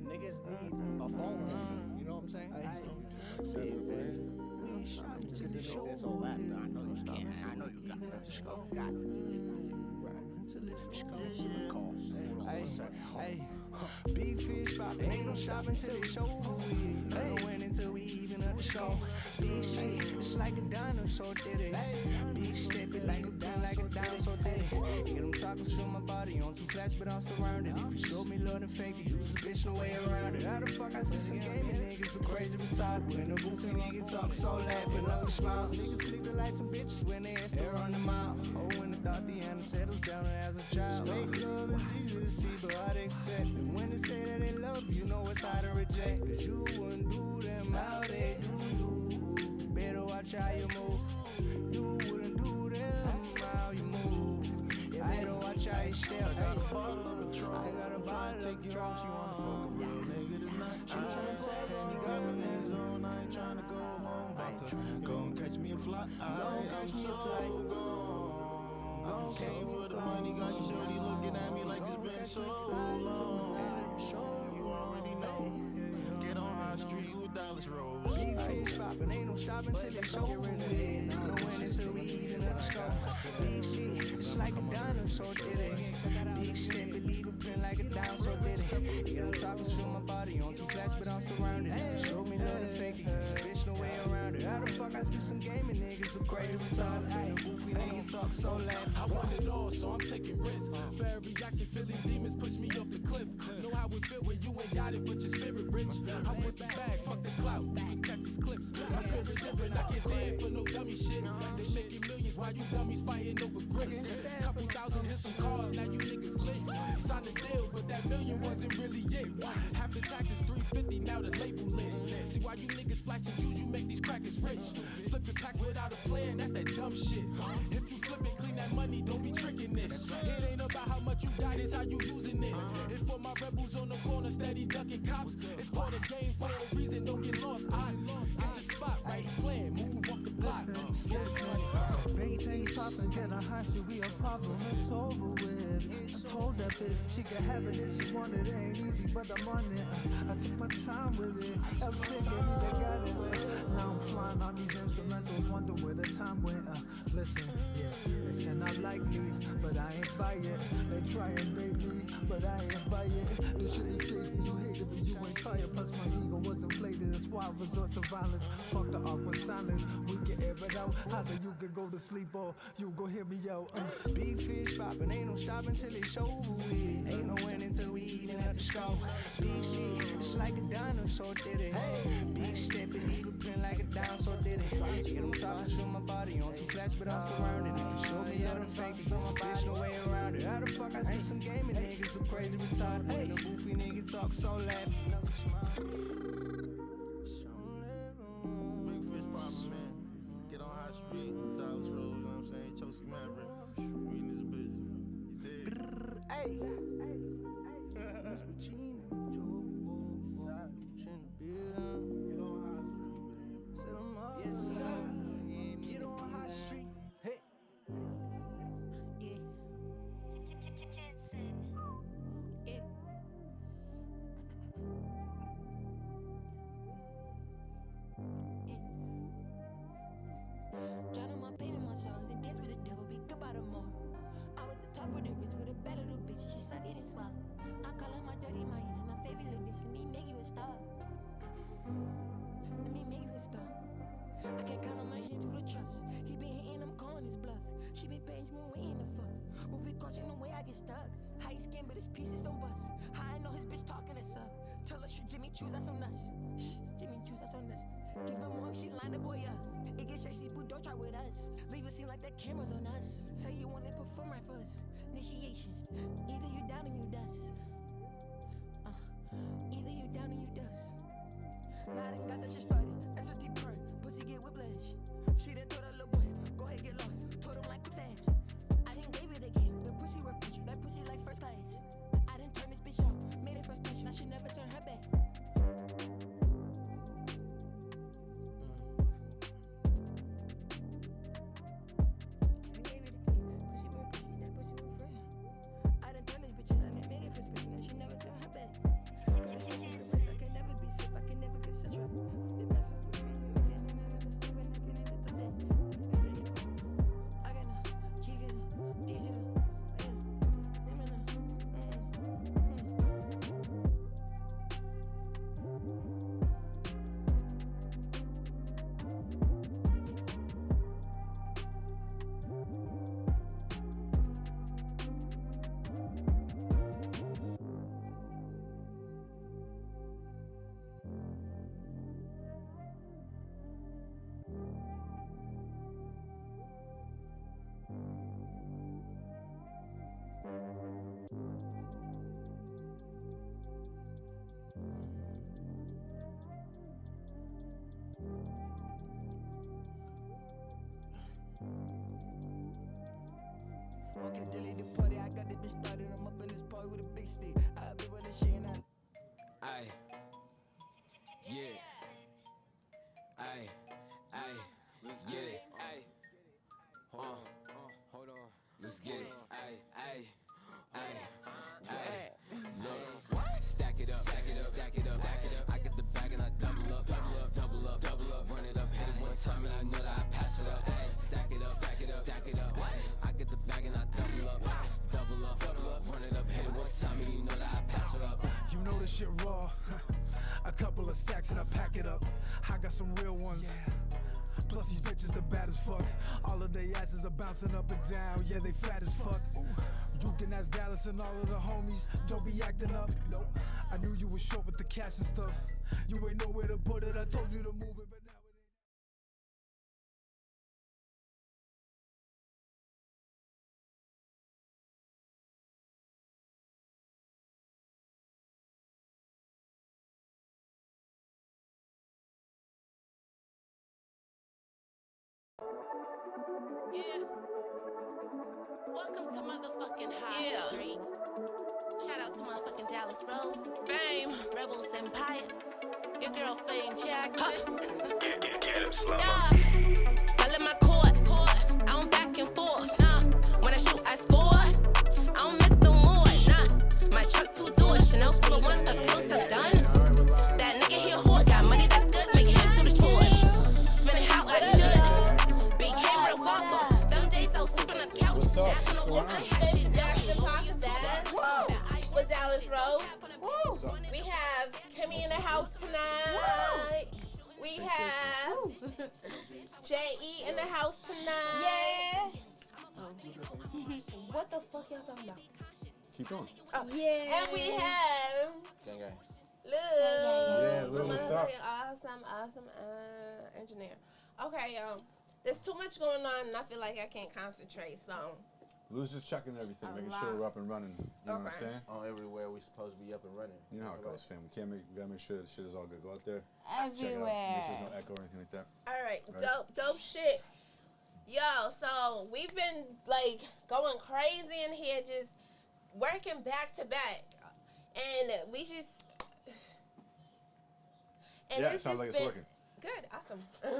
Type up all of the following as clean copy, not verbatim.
Niggas need a phone, you know what I'm saying? This whole laughter, I know you can't. I know you got big fish poppin', ain't no stopping till they show over with. No win until we even at the show. Big shit, it's like a dinosaur did it. Big step it like a dinosaur did it. Yeah, them tacos fill my body on two flats, but I'm surrounded. If you show me love and fake it, use a bitch, no way around it. How the fuck I spend some gaming niggas, but crazy retarded. When the goofy nigga talk so laughing, ugly smiles. Niggas click the lights and bitches when they ass they're on the mile. Oh, when I thought the answer settles down as a child. Fake love is easy to see, but hard to accept. And when they say that they love you, know it's hard to reject. Cause you wouldn't do them how they do you. Better watch how you move. You wouldn't do them how you move. You better watch how you step. I got a bottle of Patron. I got a bottle of Patron. She wanna fuck a real nigga tonight. She tryna take and you got my niggas on. I ain't tryna go home. About to go and catch me a flight. I'm so gone. Came for the money, got you shorty looking at me like it's been so long. You already know. Get on High Street with Dallas Rose. Big fish poppin', ain't no stopping till it's over with. No win until we even at the score. Big shit, it's like a dinosaur did it. Big step it, leave a print like a dinosaur did it. Yeah, them tacos fill my body on two flats, but I'm surrounded. If you show me love and fake it, use a bitch, no way around it. How the fuck I spend some gaming niggas, but crazy retarded. Ain't a goofy nigga talk so loud. I want it all, so I'm taking risks. For every action, feel these demons push me off the cliff. Know how it feel when you ain't got it, but your spirit rich. I want the bag, fuck the clout. You can catch these clips. My spirit's different, I can't stand for no dummy shit. They making millions while you dummies fighting over grits. Couple thousand hit some cars, now you niggas lit. Signed a deal, but that million wasn't really it. Half the taxes $350, now the label lit. See why you niggas flashing juice, you make these crackers rich. Flipping packs without a plan, that's that dumb shit. If you flip it, clean that money, don't be tricking this. It ain't about how much you got, it's how you using it. It's for my rebels on the corner, steady ducking cops. It's called a game for a reason, don't get lost. Get your spot, right plan, move off the block. Get this money. Big things poppin', get a high, should be a problem, it's over with. I told that bitch she could have it if she wanted it, ain't easy, but I'm on it. I took my time with it, everything gave me the guidance. Now I'm flying on these instrumentals, wonder where the time went. Listen, yeah, they say not like me, but I ain't buy it. They try and bait me, but I ain't buy it. This shit escapes me, you hated me, you ain't try it. Plus my ego was inflated, that's why I resort to violence. Fuck the awkward silence, we can air it out. Either you can go to sleep or you go hear me out. Big fish poppin', ain't no stopping till it's over with. Ain't no win until we even at the score. Big shit, it's like a dinosaur did it. Big step it, leave a print like a dinosaur did it. Yeah, them tacos fill my body on two flats, but I'm surrounded. If you show me love and fake it, use a bitch, no way around it. How the fuck I spend some gaming niggas, but crazy retarded. When the goofy nigga talk so loud, no smile. Big fish poppin', man. Get on High Street, Dallas Rose, you know what I'm saying? Chelsea Maverick. We in this bitch. You dig? Hey, Miss Pacino, in the building. Get on High Street, man. Set 'em up. Yes, sir. Get on High Street. Hey. Drown on my pain and my sorrows and dance with the devil, be goodbye tomorrow. I was the top of the rich with a bad little bitch and she suck it and swallow. I call her my dirty mind, my favorite little bitch. Let me make you a star. Let me make you a star. I can't count on my hand to the trust. He been hitting, I'm calling his bluff. She been paying me waiting the fuck. Movie caution, the way I get stuck. High skin, but his pieces don't bust. How I know his bitch talking us up. Tell her she Jimmy choose, that's on us. Jimmy choose, that's on us. Give her more if she line the boy up. It gets shaky, but don't try with us. Leave it seem like the camera's on us. Say you wanna perform right for us. Initiation. Either you down and you dust. Either you down and you dust. Now I done got that shit started. SSD burn, pussy get whiplash. She done told her little boy, go ahead get lost. Told him like quick fast. I didn't gave it again. The pussy work with you, that pussy like first class. I done turned this bitch out, made it first passion. I should never turn her back. stick. I be with the shit and Aye. Yeah. Aye. Let's get it. Aye. Hold on. Let's get it. Aye. Look. Stack it up. I get the bag and I double up. Run it up, hit it one time and I know that I pass it up. Stack it up. I get the bag and I double up. Run it up, hit it one time and you know that I pass it up. You know this shit raw. A couple of stacks and I pack it up. I got some real ones. Plus these bitches are bad as fuck. All of their asses are bouncing up and down. Yeah, they fat as fuck. You can ask Dallas and all of the homies. Don't be acting up. Nope. I knew you was short with the cash and stuff. You ain't nowhere to put it. I told you to move it, but now it ain't. Yeah. Welcome to motherfucking High Street. Shout out to motherfucking Dallas Rose. Fame. Rebels Empire. Your girl Fame Jackson. Get him slow. Yeah. All in my court. I don't back and forth. Nah. When I shoot, I score. I don't miss the more. Nah. My truck 2 doors. Chanel full of ones. Up close, up done. That nigga here whore. Got money that's good. Make him do the chores. Spend it how I should. Became real waffle. Them days I was sleeping on the couch. What's up? Back on the wall. I had shit down. With Dallas Rose. We have Kimmy in the house tonight. We have J.E. in the house tonight. Yeah. What the fuck is on about? Keep going. Oh. Yeah. And we have Gang. Lou. Yeah, Lou, what's up? Awesome engineer. Okay, there's too much going on and I feel like I can't concentrate, so. Lou's just checking everything, making sure we're up and running. You know what I'm saying? On everywhere we supposed to be up and running. You know how it goes, fam. We gotta make sure the shit is all good. Go out there. Everywhere. Check it out. Make sure there's no echo or anything like that. All right. Dope shit. Yo, so we've been like going crazy in here, just working back to back, and we just. And Yeah, it sounds like it's working. Good, awesome. I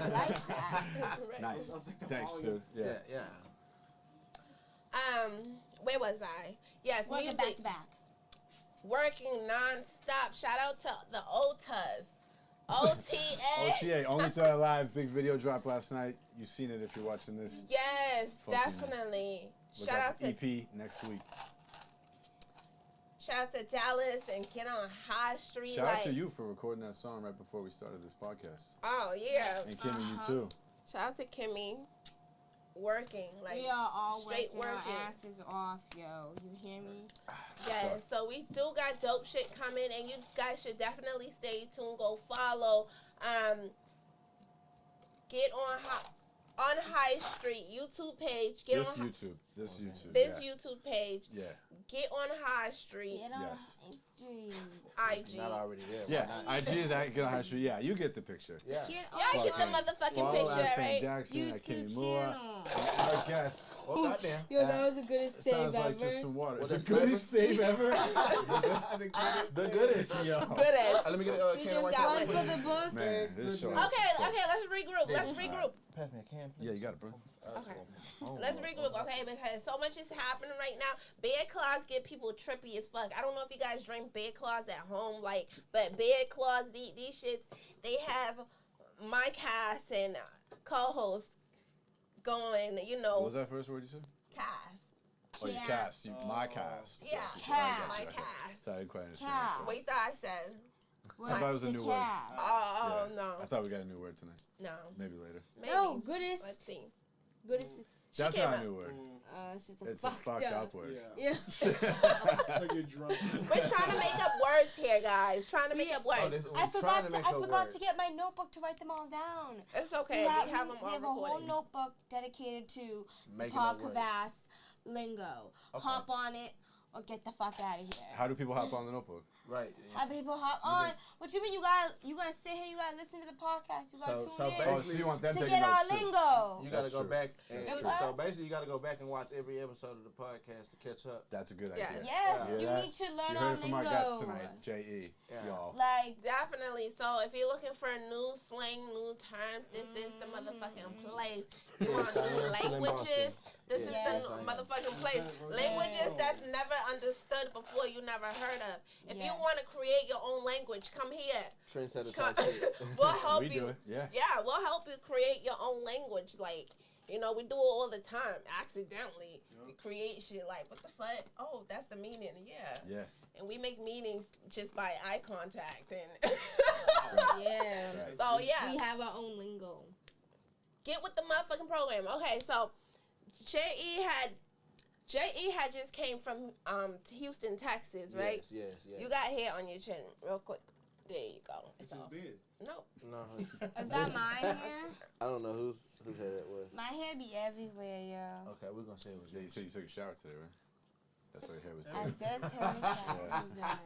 like that. Right. Nice. Thanks, dude. Yeah. Where was I? Yes, Working music. back to back. Working non-stop. Shout out to the OTAs. OTA. OTA, Only Thought Alive, big video drop last night. You've seen it if you're watching this. Yes, Fucking definitely. Look Shout out out for to EP next week. Shout out to Dallas and Get on High Street. Shout out to you for recording that song right before we started this podcast. Oh yeah. And Kimmy, you too. Shout out to Kimmy. Working like we are all straight working working. our asses off, yo. You hear me? Yes, so we do got dope shit coming, and you guys should definitely stay tuned. Go follow. Get on High Street YouTube page. This YouTube. This YouTube page. Yeah. Get on High Street. Get on Yes. High Street. IG. Not already there. Yeah, IG is at Get on High Street. Yeah, you get the picture. Yeah. Y'all get the motherfucking Follow picture, at Fame right? Jackson, at YouTube Kimmy Moore, channel. and our guest. Well, goddamn. Yo, that was the goodest It save sounds ever. like just some water. What, The the goodest save ever. The goodest. Yo. Good ass. Let me get She a can just of white got Claw, One one. for the book. Man, this show. Okay, let's regroup. Let's regroup. Pass me a can, please. Yeah, you got it, bro. Okay. Let's regroup, okay? Because so much is happening right now. Bear claws get people trippy as fuck. I don't know if you guys drink bear claws at home, like, but bear claws, these shits, they have my cast and co-host going, you know. What was that first word you said? Cast. Oh, your cast. My cast. Yeah, Yes, cast. I My gotcha. cast. Sorry, I didn't quite understand. Cast. What you thought I said? I thought it was a new word. Oh, Yeah. no. I thought we got a new word tonight. No. Maybe later. Maybe. No, goodest. Let's see. Goodest is, That's came not out. a new word. it's just a It's a fucked up word. Yeah. Like you're drunk. We're trying to make up words here, guys. Trying to make up words. I forgot to get my notebook to write them all down. It's okay. We have them we all have a whole recorded. notebook dedicated to Making the up words. Podcvst lingo. Okay. Hop on it or get the fuck out of here. How do people hop on the notebook? Right. Have people hop on. What you mean you gotta sit here, you gotta listen to the podcast, you gotta So tune in basically, so you want them to taking get our notes, too. lingo. You gotta That's go true. back and That's true. so basically you gotta go back and watch every episode of the podcast to catch up. That's a good Yeah. idea. Yes, You you hear that? need to learn You our heard it from lingo. our guest tonight, J.E. Yeah. Y'all. Like, Definitely. So if you're looking for new slang, new terms, this is the motherfucking place. You want Yes, I new am still in languages? Boston. This Yes, is yes, the I am. motherfucking place. Languages that's never understood before, you never heard of. If you Yes. want to create your own language, come here. Trendsetter Come- type shit. We'll help We you. do it, yeah. Yeah, we'll help you create your own language. Like, you know, we do it all the time. Accidentally, we create shit like, what the fuck? Oh, that's the meaning. Yeah. Yeah. And we make meanings just by eye contact and. yeah. Right. So yeah, We have our own lingo. get with the motherfucking program. Okay, so J.E. had just came from Houston, Texas, right? Yes. You got hair on your chin, real quick. There you go. It's It's his off. beard. No. No, Is that my hair? I don't know whose head it was. My hair be everywhere, yo. Okay, we're gonna say it was Yeah, you yours. said you took a shower today, right? That's why your hair was I big. just had a shower today.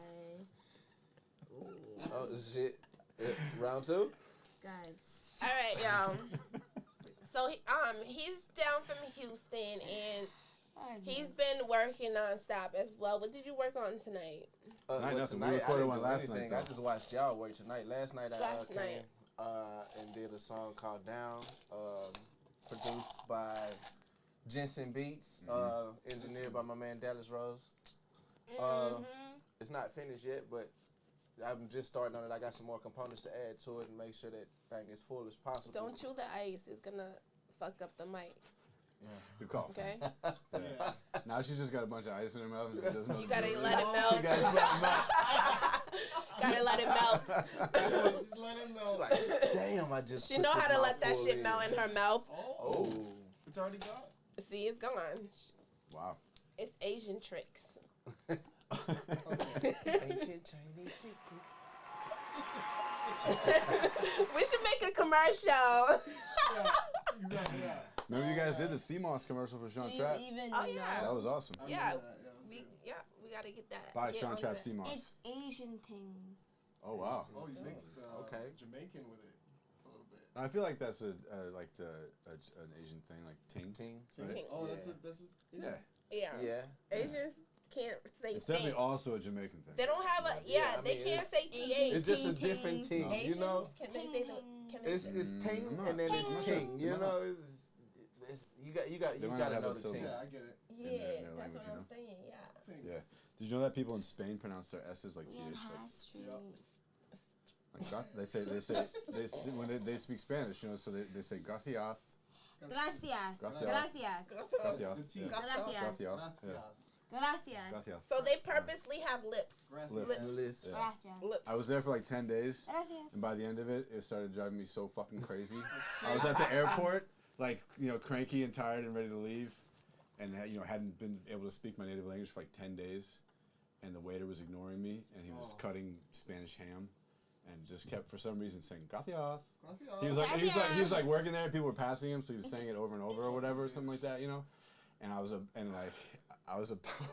Oh shit! Round two. Guys. All right, y'all. So he's down from Houston and he's been working nonstop as well. What did you work on tonight? Tonight, nothing. We Tonight, recorded I didn't one do last anything. night, I though. just watched y'all work tonight. Last night I Last came night. and did a song called Down, produced by Jensen Beats, engineered by my man Dallas Rose. It's not finished yet, but I'm just starting on it. I got some more components to add to it and make sure that thing is full as possible. Don't chew the ice. It's gonna fuck up the mic. Good call. Okay. Yeah. Now she's just got a bunch of ice in her mouth and she doesn't know. You gotta what to do. let it melt. You gotta just let it melt. Gotta let it melt. Just let him know. She's like, damn, I just. She put know this how to let that mouthful shit in. melt in her mouth. Oh. It's already gone. See, it's gone. Wow. It's Asian tricks. Ancient Chinese secret. We should make a commercial. Yeah, exactly. Yeah. Remember you guys did the CMOS commercial for Sean Do you Trap? even Oh, know? yeah. That was awesome. I Yeah, remember that. Yeah, that was we gotta get that. By Get Sean onto Trap it. CMOS. It's Asian things. Oh wow. good. Oh, he mixed Okay. Jamaican with it a little bit. I feel like that's an Asian thing, like ting. Ting. Right? Ting. Oh, Yeah. that's a Yeah. Yeah. Yeah. Asians can't say It's ting. definitely also a Jamaican thing. They don't have a Yeah, I they mean, can't it's- say th. It's just a Ting, different ting. ting, Asians, you know. can they say the? Can they It's say, ting I'm not. and then it's Ting. ting. You I'm know, not. it's you got They might gotta not know have the a syllable. ting. Yeah, I get it. yeah, their that's language, what you I'm know? saying. Yeah. Ting. Yeah. Did you know that people in Spain pronounce their S's like Me and TH? High Street. Like when they speak Spanish, you know, so they say gracias. Gracias. Gracias. Gracias. Gracias. The T. Yeah. Gracias. Gracias. Yeah. Gracias. Gracias. So they purposely have lips. List. Yeah. Gracias. Lips. I was there for like 10 days. Gracias. And by the end of it, it started driving me so fucking crazy. I was at the airport, like, you know, cranky and tired and ready to leave. And, you know, hadn't been able to speak my native language for like 10 days. And the waiter was ignoring me, and he was cutting Spanish ham. And just kept, for some reason, saying, gracias. He was like working there, and people were passing him, so he was saying it over and over or whatever, or something like that, you know? And I was about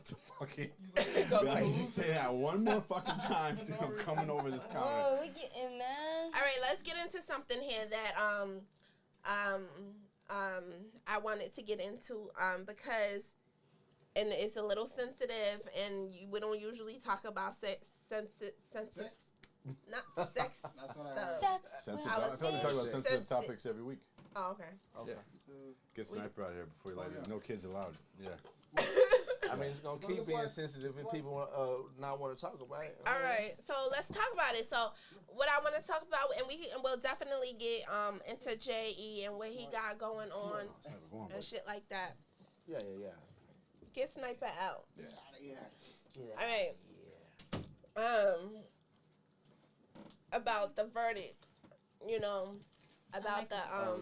to fucking be like, you say that one more fucking time, dude, I'm coming over this counter. Whoa, we getting man. All right, let's get into something here that I wanted to get into because, and it's a little sensitive, and we don't usually talk about sensitive. Not sex. That's what I heard. Sex. Sensitive. I I was feel like we talk about saying- sensitive topics every week. Oh, okay. Okay. Get Sniper out of here before you like no kids allowed. Yeah. I mean, it's gonna keep being sensitive if people not want to talk about it. All right, so let's talk about it. So, what I want to talk about, and we'll definitely get into J.E. and what he got going on and shit like that. Yeah. Get Sniper out. Yeah. All right. About the verdict, you know, about the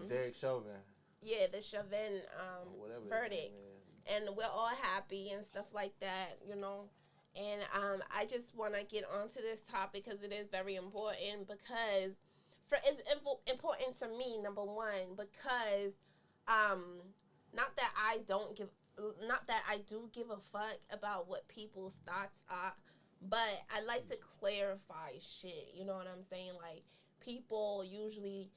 Derek Chauvin. yeah, the Chauvin Whatever his verdict. name is. And we're all happy and stuff like that, you know. And I just want to get onto this topic because it is very important because it's important to me, number one, because not that I do give a fuck about what people's thoughts are, But I like to clarify shit. You know what I'm saying? Like, people usually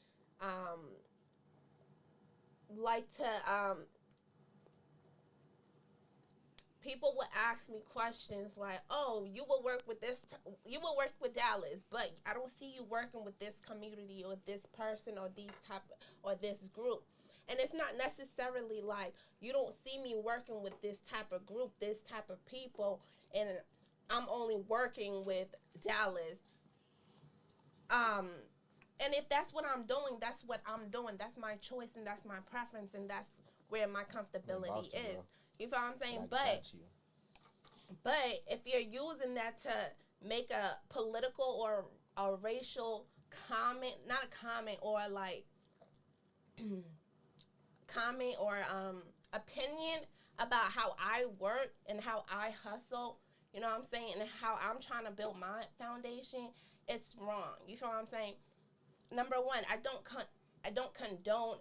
like to people would ask me questions like, "Oh, you will work with you will work with Dallas, but I don't see you working with this community or this person or this group." And it's not necessarily like you don't see me working with this type of group, this type of people, and I'm only working with Dallas. And if that's what I'm doing, that's what I'm doing. That's my choice and that's my preference and that's where my comfortability Boston, is. bro. You feel what I'm saying? But But if you're using that to make a political or a racial comment, not a comment or like comment or opinion about how I work and how I hustle, you know what I'm saying, and how I'm trying to build my foundation, it's wrong. You feel what I'm saying? Number one, I don't condone.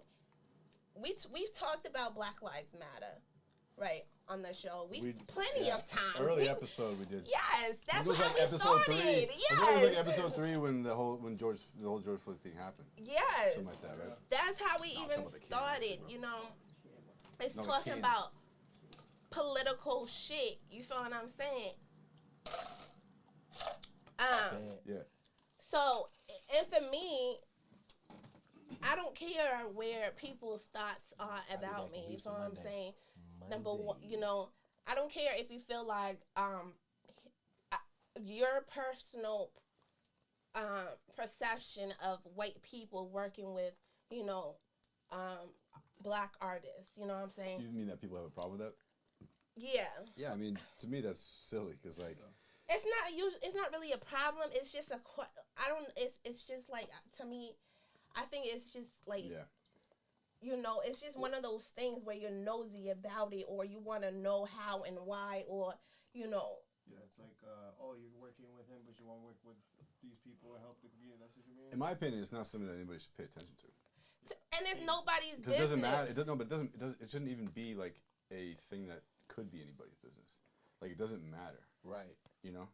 We've talked about Black Lives Matter, right, on the show. We plenty of times. Early episode we did. Yes, that's it was how like we episode started. 3. Yes. I think it was like episode 3 when the whole George Floyd thing happened. Yes. Something like that, right? That's how we No, even some of the started, candy, you know. It's No, the talking candy. about political shit. You feel what I'm saying? Yeah. So, and for me, I don't care where people's thoughts are about me. You feel what I'm saying? Number one, you know, I don't care if you feel like your personal perception of white people working with, you know, Black artists. You know what I'm saying? You mean that people have a problem with that? Yeah. Yeah, I mean, to me that's silly because like. It's not really a problem. It's just it's just like, to me, I think it's just like, you know, it's just one of those things where you're nosy about it or you want to know how and why or, you know. Yeah, it's like, oh, you're working with him, but you want to work with these people and help the community. That's what you mean? In my opinion, it's not something that anybody should pay attention to. And it's nobody's business. Because it doesn't matter. It doesn't. It shouldn't even be like a thing that could be anybody's business. Like, it doesn't matter. Right. You know?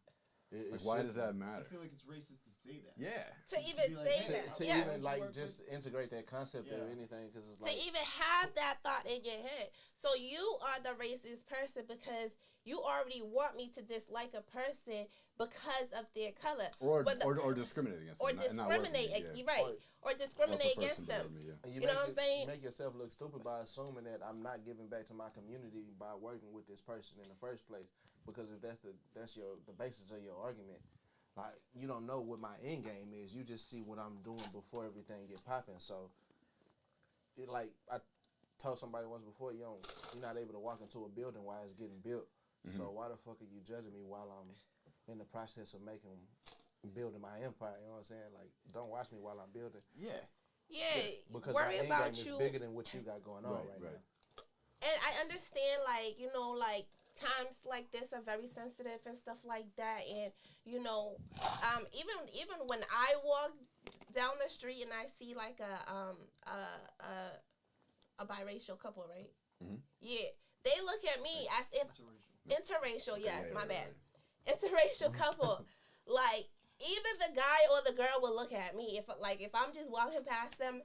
It why does that matter? I feel like it's racist to say that. Yeah. To even say that. To even, like, just integrate that concept or anything, because it's like. To even have that thought in your head. So you are the racist person because you already want me to dislike a person because of their color. Or discriminate against them. Or discriminate, right. Or discriminate against them. And you know what I'm saying? Make yourself look stupid by assuming that I'm not giving back to my community by working with this person in the first place. Because if that's the basis of your argument, like, you don't know what my end game is. You just see what I'm doing before everything get popping. So, like I told somebody once before, you're not able to walk into a building while it's getting built. Mm-hmm. So why the fuck are you judging me while I'm in the process of building my empire? You know what I'm saying? Like, don't watch me while I'm building. Yeah. Because worry my end about game you. is bigger than what you got going on right now. And I understand, like, you know, like, times like this are very sensitive and stuff like that. And, you know, even when I walk down the street and I see, like, a biracial couple, right? Mm-hmm. Yeah. They look at me as if... Interracial, yes, my bad. Right. Interracial couple. Like, either the guy or the girl will look at me. If I'm just walking past them,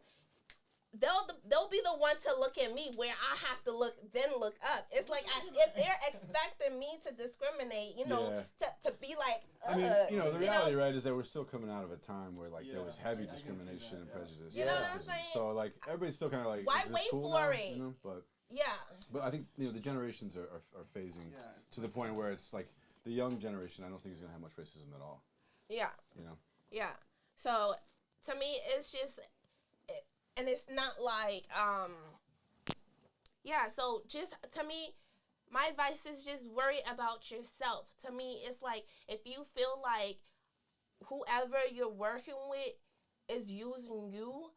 they'll be the one to look at me where I have to look up. It's like as if they're expecting me to discriminate, you know, to be like, I mean, you know, the reality, right, is that we're still coming out of a time where, like, there was heavy discrimination and prejudice. You know what I'm saying? So, like, everybody's still kind of like, why is this wait cool for now? it? You know, but I think, you know, the generations are phasing to the point where it's like the young generation, I don't think is going to have much racism at all. Yeah. You know? Yeah. So, to me, it's just... And it's not like, so just, to me, my advice is just worry about yourself. To me, it's like, if you feel like whoever you're working with is using you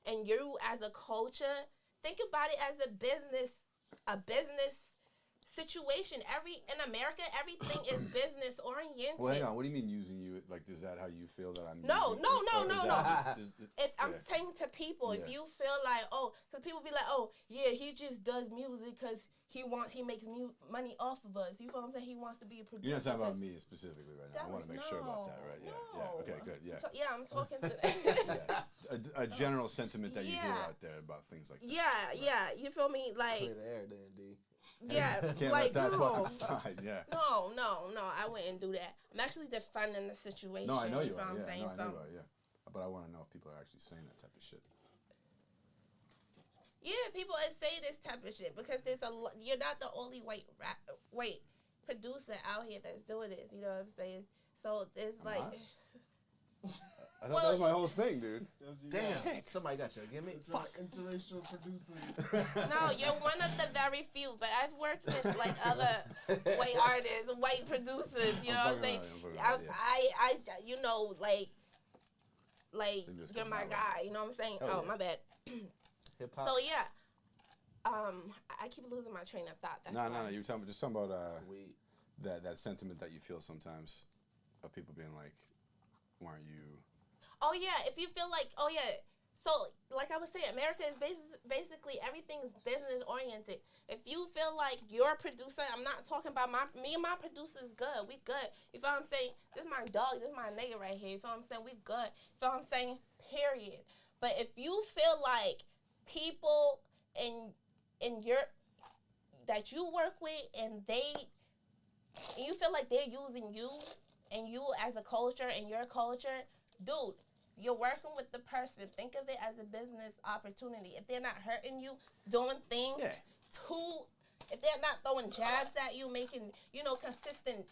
and you as a culture, think about it as a business situation. In America, everything is business oriented. Well, hang on. What do you mean using you? Like, is that how you feel that I'm? No. If I'm yeah. saying to people, if you feel like, because people be like, yeah, he just does music because he makes money off of us. You feel what I'm saying? He wants to be a producer. You're not talking about me specifically right now. I want to make sure about that, right? Yeah. Okay, good. Yeah. I'm talking to a general sentiment that you hear out there about things like that. Yeah. You feel me? Like, Clear the air, then, D. Yeah, can't like, let that no. fucking slide. Yeah. No, I wouldn't do that. I'm actually defending the situation. No, I know you know are. what I'm Yeah, saying? no, I know you are. Yeah, but I want to know if people are actually saying that type of shit. Yeah, people say this type of shit because you're not the only white producer out here that's doing this. You know what I'm saying? So there's I thought Well, that was my whole thing, dude. Damn, somebody got your gimmick. It's an interracial producer. No, you're one of the very few, but I've worked with like other white artists, white producers. You know what I'm saying? I you know, like you're my guy. You know what I'm saying? My bad. Hip hop. So yeah, I keep losing my train of thought. That's No. why. You were talking about that sentiment that you feel sometimes of people being like, "Why aren't you?" Oh yeah, if you feel like, so like I was saying, America is basically everything's business oriented. If you feel like you're a producer, I'm not talking about me and my producer is good. We good. You feel what I'm saying? This is my dog. This is my nigga right here. You feel what I'm saying? We good. You feel what I'm saying? Period. But if you feel like people that you work with and you feel like they're using you and you as a culture and your culture, dude, you're working with the person. Think of it as a business opportunity. If they're not hurting you, doing things if they're not throwing jabs at you, making, consistent,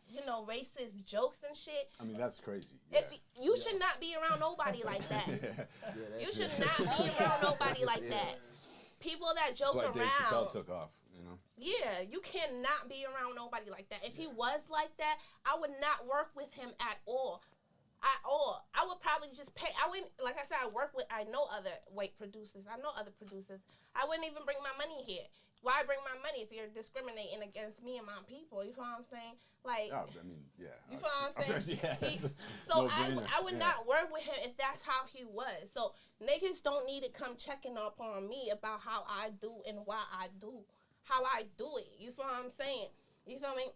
racist jokes and shit. I mean, that's crazy. Yeah. If you should not be around nobody like that. You should not be around nobody like that. People that joke around. That's why Dave Chappelle took off, you know? Yeah, you cannot be around nobody like that. If he was like that, I would not work with him at all. I would probably just pay. I wouldn't, like I said, I know other white producers. I know other producers. I wouldn't even bring my money here. Why bring my money if you're discriminating against me and my people? You feel what I'm saying? Like, I mean, yeah. You feel what I'm saying? So I would not work with him if that's how he was. So niggas don't need to come checking up on me about how I do and why I do how I do it. You feel what I'm saying? You feel me?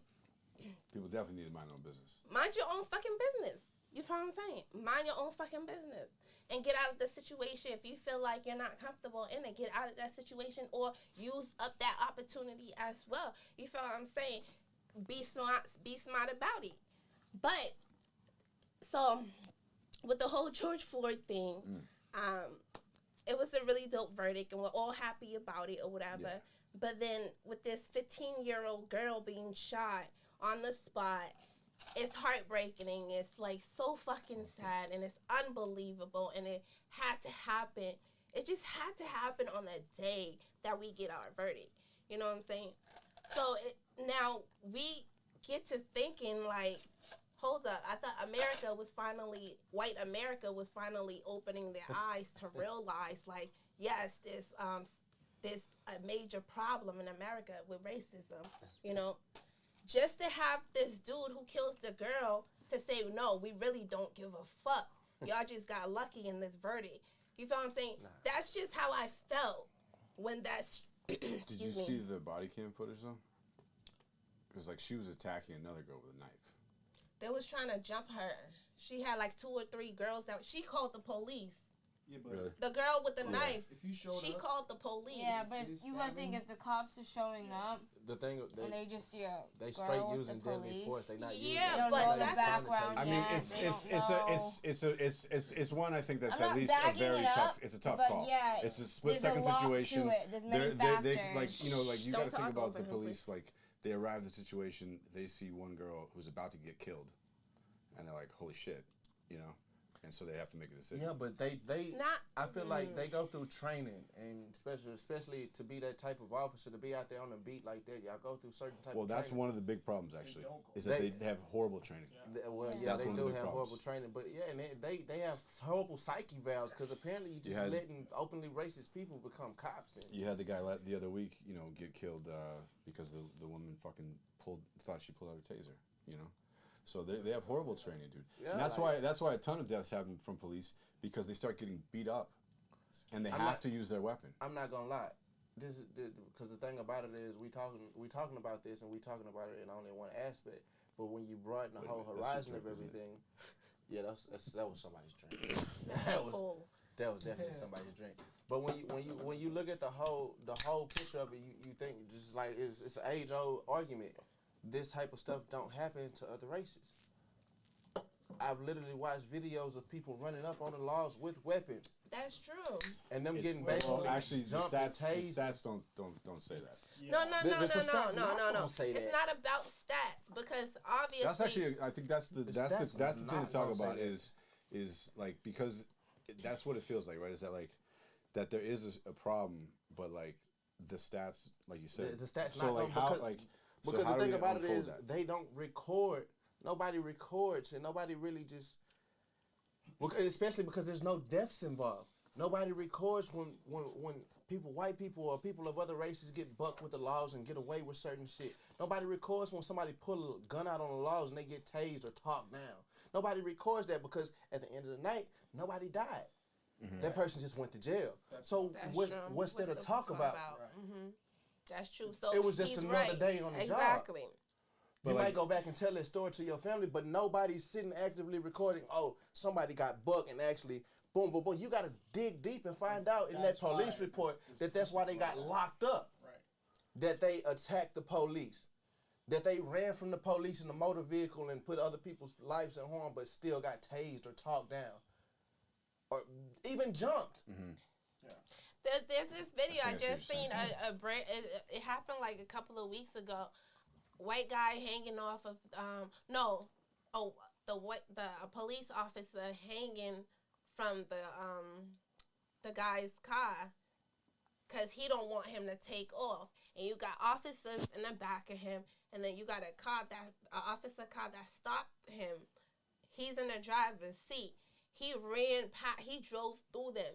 People definitely need to mind their own business. Mind your own fucking business. You feel what I'm saying? Mind your own fucking business. And get out of the situation. If you feel like you're not comfortable in it, get out of that situation or use up that opportunity as well. You feel what I'm saying? Be smart about it. But, so, with the whole George Floyd thing, it was a really dope verdict and we're all happy about it or whatever. Yeah. But then with this 15-year-old girl being shot on the spot, it's heartbreaking and it's like so fucking sad and it's unbelievable and it had to happen. It just had to happen on the day that we get our verdict. You know what I'm saying? So now we get to thinking like, hold up, I thought white America was finally opening their eyes to realize like, yes, there's a major problem in America with racism, you know? Just to have this dude who kills the girl to say, no, we really don't give a fuck. Y'all just got lucky in this verdict. You feel what I'm saying? Nah. That's just how I felt when that's... Did you see the body cam footage, though? Because, like, she was attacking another girl with a knife. They was trying to jump her. She had, like, 2 or 3 girls that... She called the police. Yeah, but really? The girl with the knife, if you she called the police. Yeah, but you gotta think if the cops are showing up, the thing and they just see a they girl straight with using the police. deadly force. They not using. Yeah, but that's background. I mean, it's one I think that's at least a very tough. It's a tough call. Yeah, it's a split second situation. There's many factors. Like you got to think about the police. Like they arrive at the situation, they see one girl who's about to get killed, and they're like, "Holy shit," you know. and so they have to make a decision. Yeah, but they Not- I feel like they go through training, and especially to be that type of officer, to be out there on the beat like that, y'all go through certain type Well, of that's training. one of the big problems actually, is that they have horrible training. Well, Yeah. yeah, That's they one of do the big have problems. horrible training, but yeah, and they have horrible psyche valves because apparently you just letting openly racist people become cops. And You had the guy the other week, you know, get killed because the woman fucking thought she pulled out a taser, you know. So they have horrible training, dude. Yeah, and that's why a ton of deaths happen from police, because they start getting beat up, and they have to use their weapon. I'm not gonna lie, this is because the thing about it is we talking about this and we talking about it in only one aspect. But when you broaden the whole horizon of everything, yeah, that was somebody's drink. that was definitely somebody's drink. But when you look at the whole picture of it, you think just like it's an age-old argument. This type of stuff don't happen to other races. I've literally watched videos of people running up on the laws with weapons. That's true. And them getting Well, basically actually, the jumped and stats tased. don't say that. No. The stats not No. gonna say It's that. not about stats because obviously. That's actually, I think that's the stats thing not to talk gonna say about that. is like, because that's what it feels like, right? Is that like that there is a problem, but like the stats, like you said, The stats so not like gonna, how because, like so because how the do thing we about it unfold is that? they don't record. Nobody records, and nobody really just. Especially because there's no deaths involved. Nobody records when white people or people of other races get bucked with the laws and get away with certain shit. Nobody records when somebody pull a gun out on the laws and they get tased or talked down. Nobody records that because at the end of the night, nobody died. Mm-hmm. That person just went to jail. So what's there to talk about? Mm-hmm. That's true. So It was just he's another right. day on the job. Exactly. You But might like- go back and tell that story to your family, but nobody's sitting actively recording, oh, somebody got bucked and actually, boom, boom, boom. You got to dig deep and find out in that police report that's why they got locked up. Right. That they attacked the police. That they ran from the police in a motor vehicle and put other people's lives in harm, but still got tased or talked down. Or even jumped. Mm-hmm. There's this video I I see what just you're seen. It happened like a couple of weeks ago. White guy hanging off of a police officer hanging from the guy's car because he don't want him to take off, and you got officers in the back of him, and then you got an officer car that stopped him. He's in the driver's seat. He drove through them.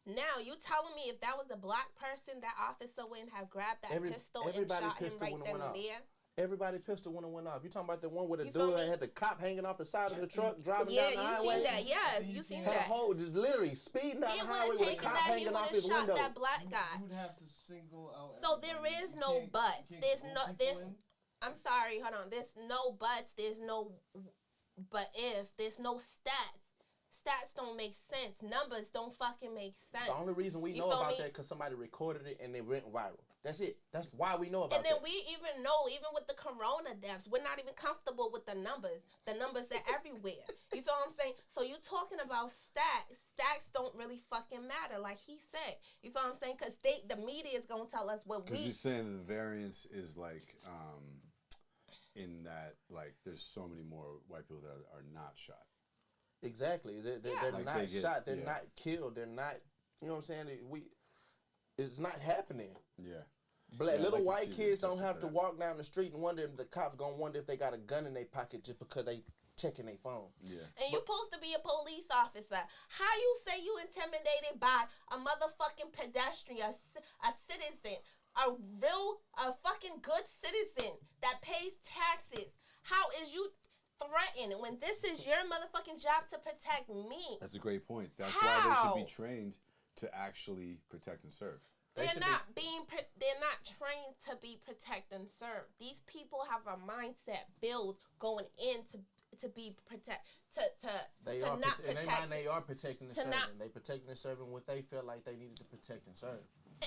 Now, you telling me if that was a black person, that officer wouldn't have grabbed that pistol and shot him right then and there? Everybody pistol went off. You talking about the one with the You feel dude me? that had the cop hanging off the side of the truck driving down the highway? Yeah, you seen that. Yes, you seen Had a that. whole, just literally speeding down He the would highway have with a taken cop that. He hanging would off have his shot window. that black guy. You'd have to single out. So there everybody. is You no can't- buts. you can't There's group no. people There's. in. I'm sorry. Hold on. There's no buts. There's no. But if there's no stats. Stats don't make sense. Numbers don't fucking make sense. The only reason we You know feel about me? that because somebody recorded it and it went viral. That's it. That's why we know about And then that. we even know, even with the corona deaths, we're not even comfortable with the numbers. The numbers are everywhere. You feel what I'm saying? So you talking about stats. Stats don't really fucking matter, like he said. You feel what I'm saying? Because the media is going to tell us what Because we... you're saying the variance is like, in that, like, there's so many more white people that are not shot. Exactly. They're Like not they get- shot. They're yeah. not killed. They're not, you know what I'm saying? It's not happening. Yeah. Black, Yeah, I'd little like to white see kids the don't have to justice for walk down the street and wonder if the cops gonna wonder if they got a gun in their pocket just because they checking their phone. Yeah. And you're supposed to be a police officer. How you say you intimidated by a motherfucking pedestrian, a citizen, a fucking good citizen that pays taxes? How is you threatened when this is your motherfucking job to protect me? That's a great point. That's How? why they should be trained to actually protect and serve. They're not trained to be protect and serve. These people have a mindset built going in to be protect They to are not in their protect. mind, they are protecting and to serving. not- They protecting and serving what they feel like they needed to protect and serve.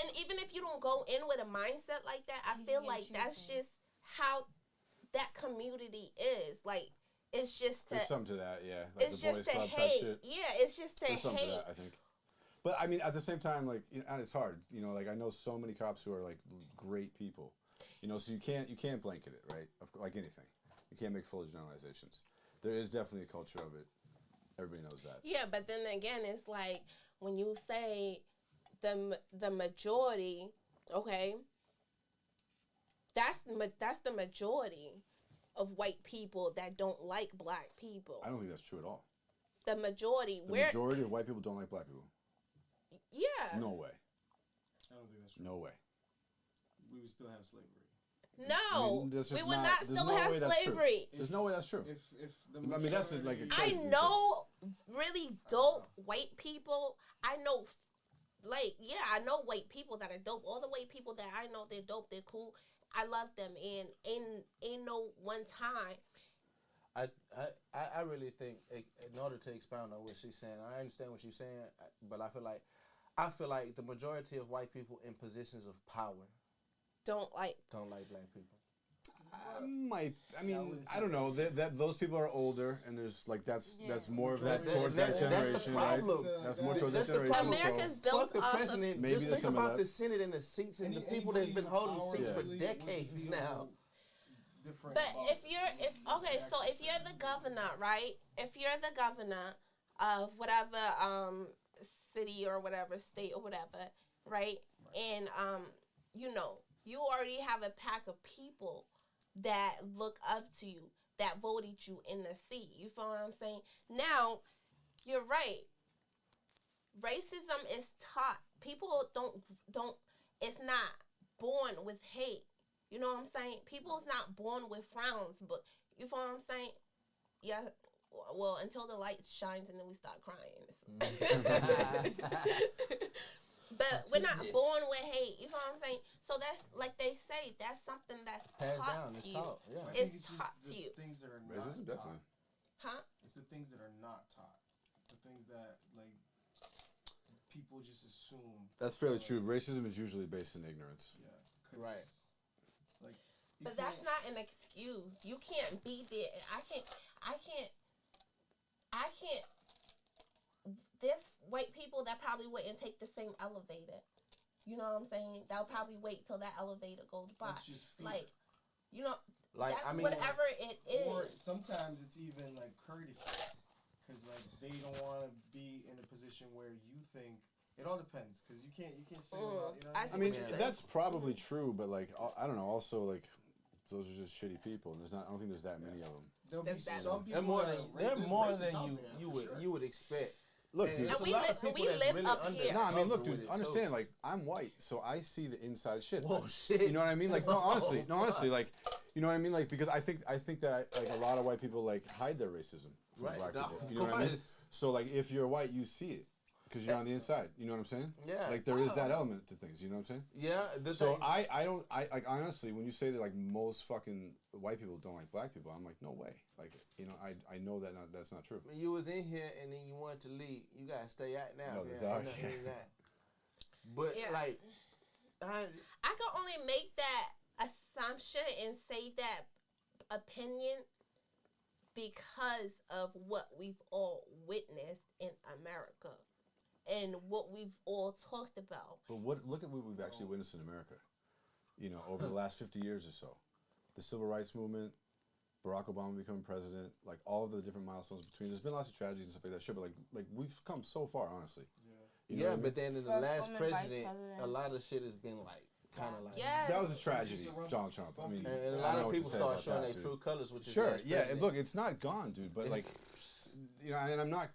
And even if you don't go in with a mindset like that, I feel like that's just how that community is. Like, it's just to, There's something to that, yeah. Like it's the boys just to club type hate. shit. Yeah, it's just to There's something hate. to that, I think. But I mean, at the same time, like, you know, and it's hard. You know, like I know so many cops who are like great people. You know, so you can't blanket it, right? Like anything, you can't make full generalizations. There is definitely a culture of it Everybody knows that. Yeah, but then again, it's like when you say the majority, okay, that's the majority of white people that don't like black people. I don't think that's true at all. The majority. The majority of white people don't like black people. Yeah. No way. I don't think that's true. No way. We would still have slavery. No, that's we just would not still no have way that's true. slavery. There's no way that's true. If the I mean, that's like a I crazy thing to know really dope white people. I know, I know white people that are dope. All the white people that I know, they're dope. They're cool. I love them, and ain't no one time. I really think in order to expound on what she's saying, I understand what she's saying, but I feel like the majority of white people in positions of power don't like black people. I don't know. That those people are older, and there's like that's more of that towards that generation, that's the problem. right? That's more towards that generation. America's built fuck the president. Maybe just think some of about that. the Senate and the seats and the people that's been holding seats for decades now. But if you're the governor, right? If you're the governor of whatever city or whatever state or whatever, right? And you already have a pack of people that look up to you, that voted you in the seat. You feel what I'm saying? Now, you're right. Racism is taught. People don't. It's not born with hate. You know what I'm saying? People's not born with frowns, but you feel what I'm saying? Yeah. Well, until the light shines and then we start crying. But we're not born with hate. You know what I'm saying? So that's like they say. That's something that's passed taught down. to It's you. taught. Yeah. It's taught to you. Things that are not Racism, definitely. Huh? It's the things that are not taught. The things that like people just assume. That's fairly true. Racism is usually based in ignorance. Yeah. Right. Like. But that's not an excuse. You can't be there. I can't. There's white people that probably wouldn't take the same elevator. You know what I'm saying? They'll probably wait till that elevator goes by. That's just fear. That's whatever it is. Or sometimes it's even like courtesy, because like they don't want to be in a position where you think. It all depends, because you can't say about, you know. I mean, that's probably true, but like I don't know. Also, like those are just shitty people, and I don't think there's that many of them. There'll be some people. They're more than you would expect. Look, dude. There's a lot of people that's really under. No, I mean, look, dude. Understand, like, I'm white, so I see the inside shit. Whoa, shit. You know what I mean? Like, no, honestly, like, you know what I mean? Like, because I think that like a lot of white people like hide their racism from black people. You know what I mean? So like, if you're white, you see it. Because you're on the inside, you know what I'm saying? Yeah. Like there is that element to things, you know what I'm saying? Yeah. So I like honestly, when you say that like most fucking white people don't like black people, I'm like, no way. Like, you know, I know that that's not true. When you was in here and then you wanted to leave, you gotta stay out now. No, But like, I can only make that assumption and say that opinion because of what we've all witnessed in America. And what we've all talked about. But look at what we've actually witnessed in America, you know, over the last 50 years or so. The Civil Rights Movement, Barack Obama becoming president, like all of the different milestones between. There's been lots of tragedies and stuff like that, sure, but like we've come so far, honestly. Yeah, you know but then in the last president, a lot of shit has been like kind of like. Yes. That was a tragedy, Donald Trump. I mean, and a lot of people start showing their true colors, which is sure, yeah. And look, it's not gone, dude, but like, you know, and I'm not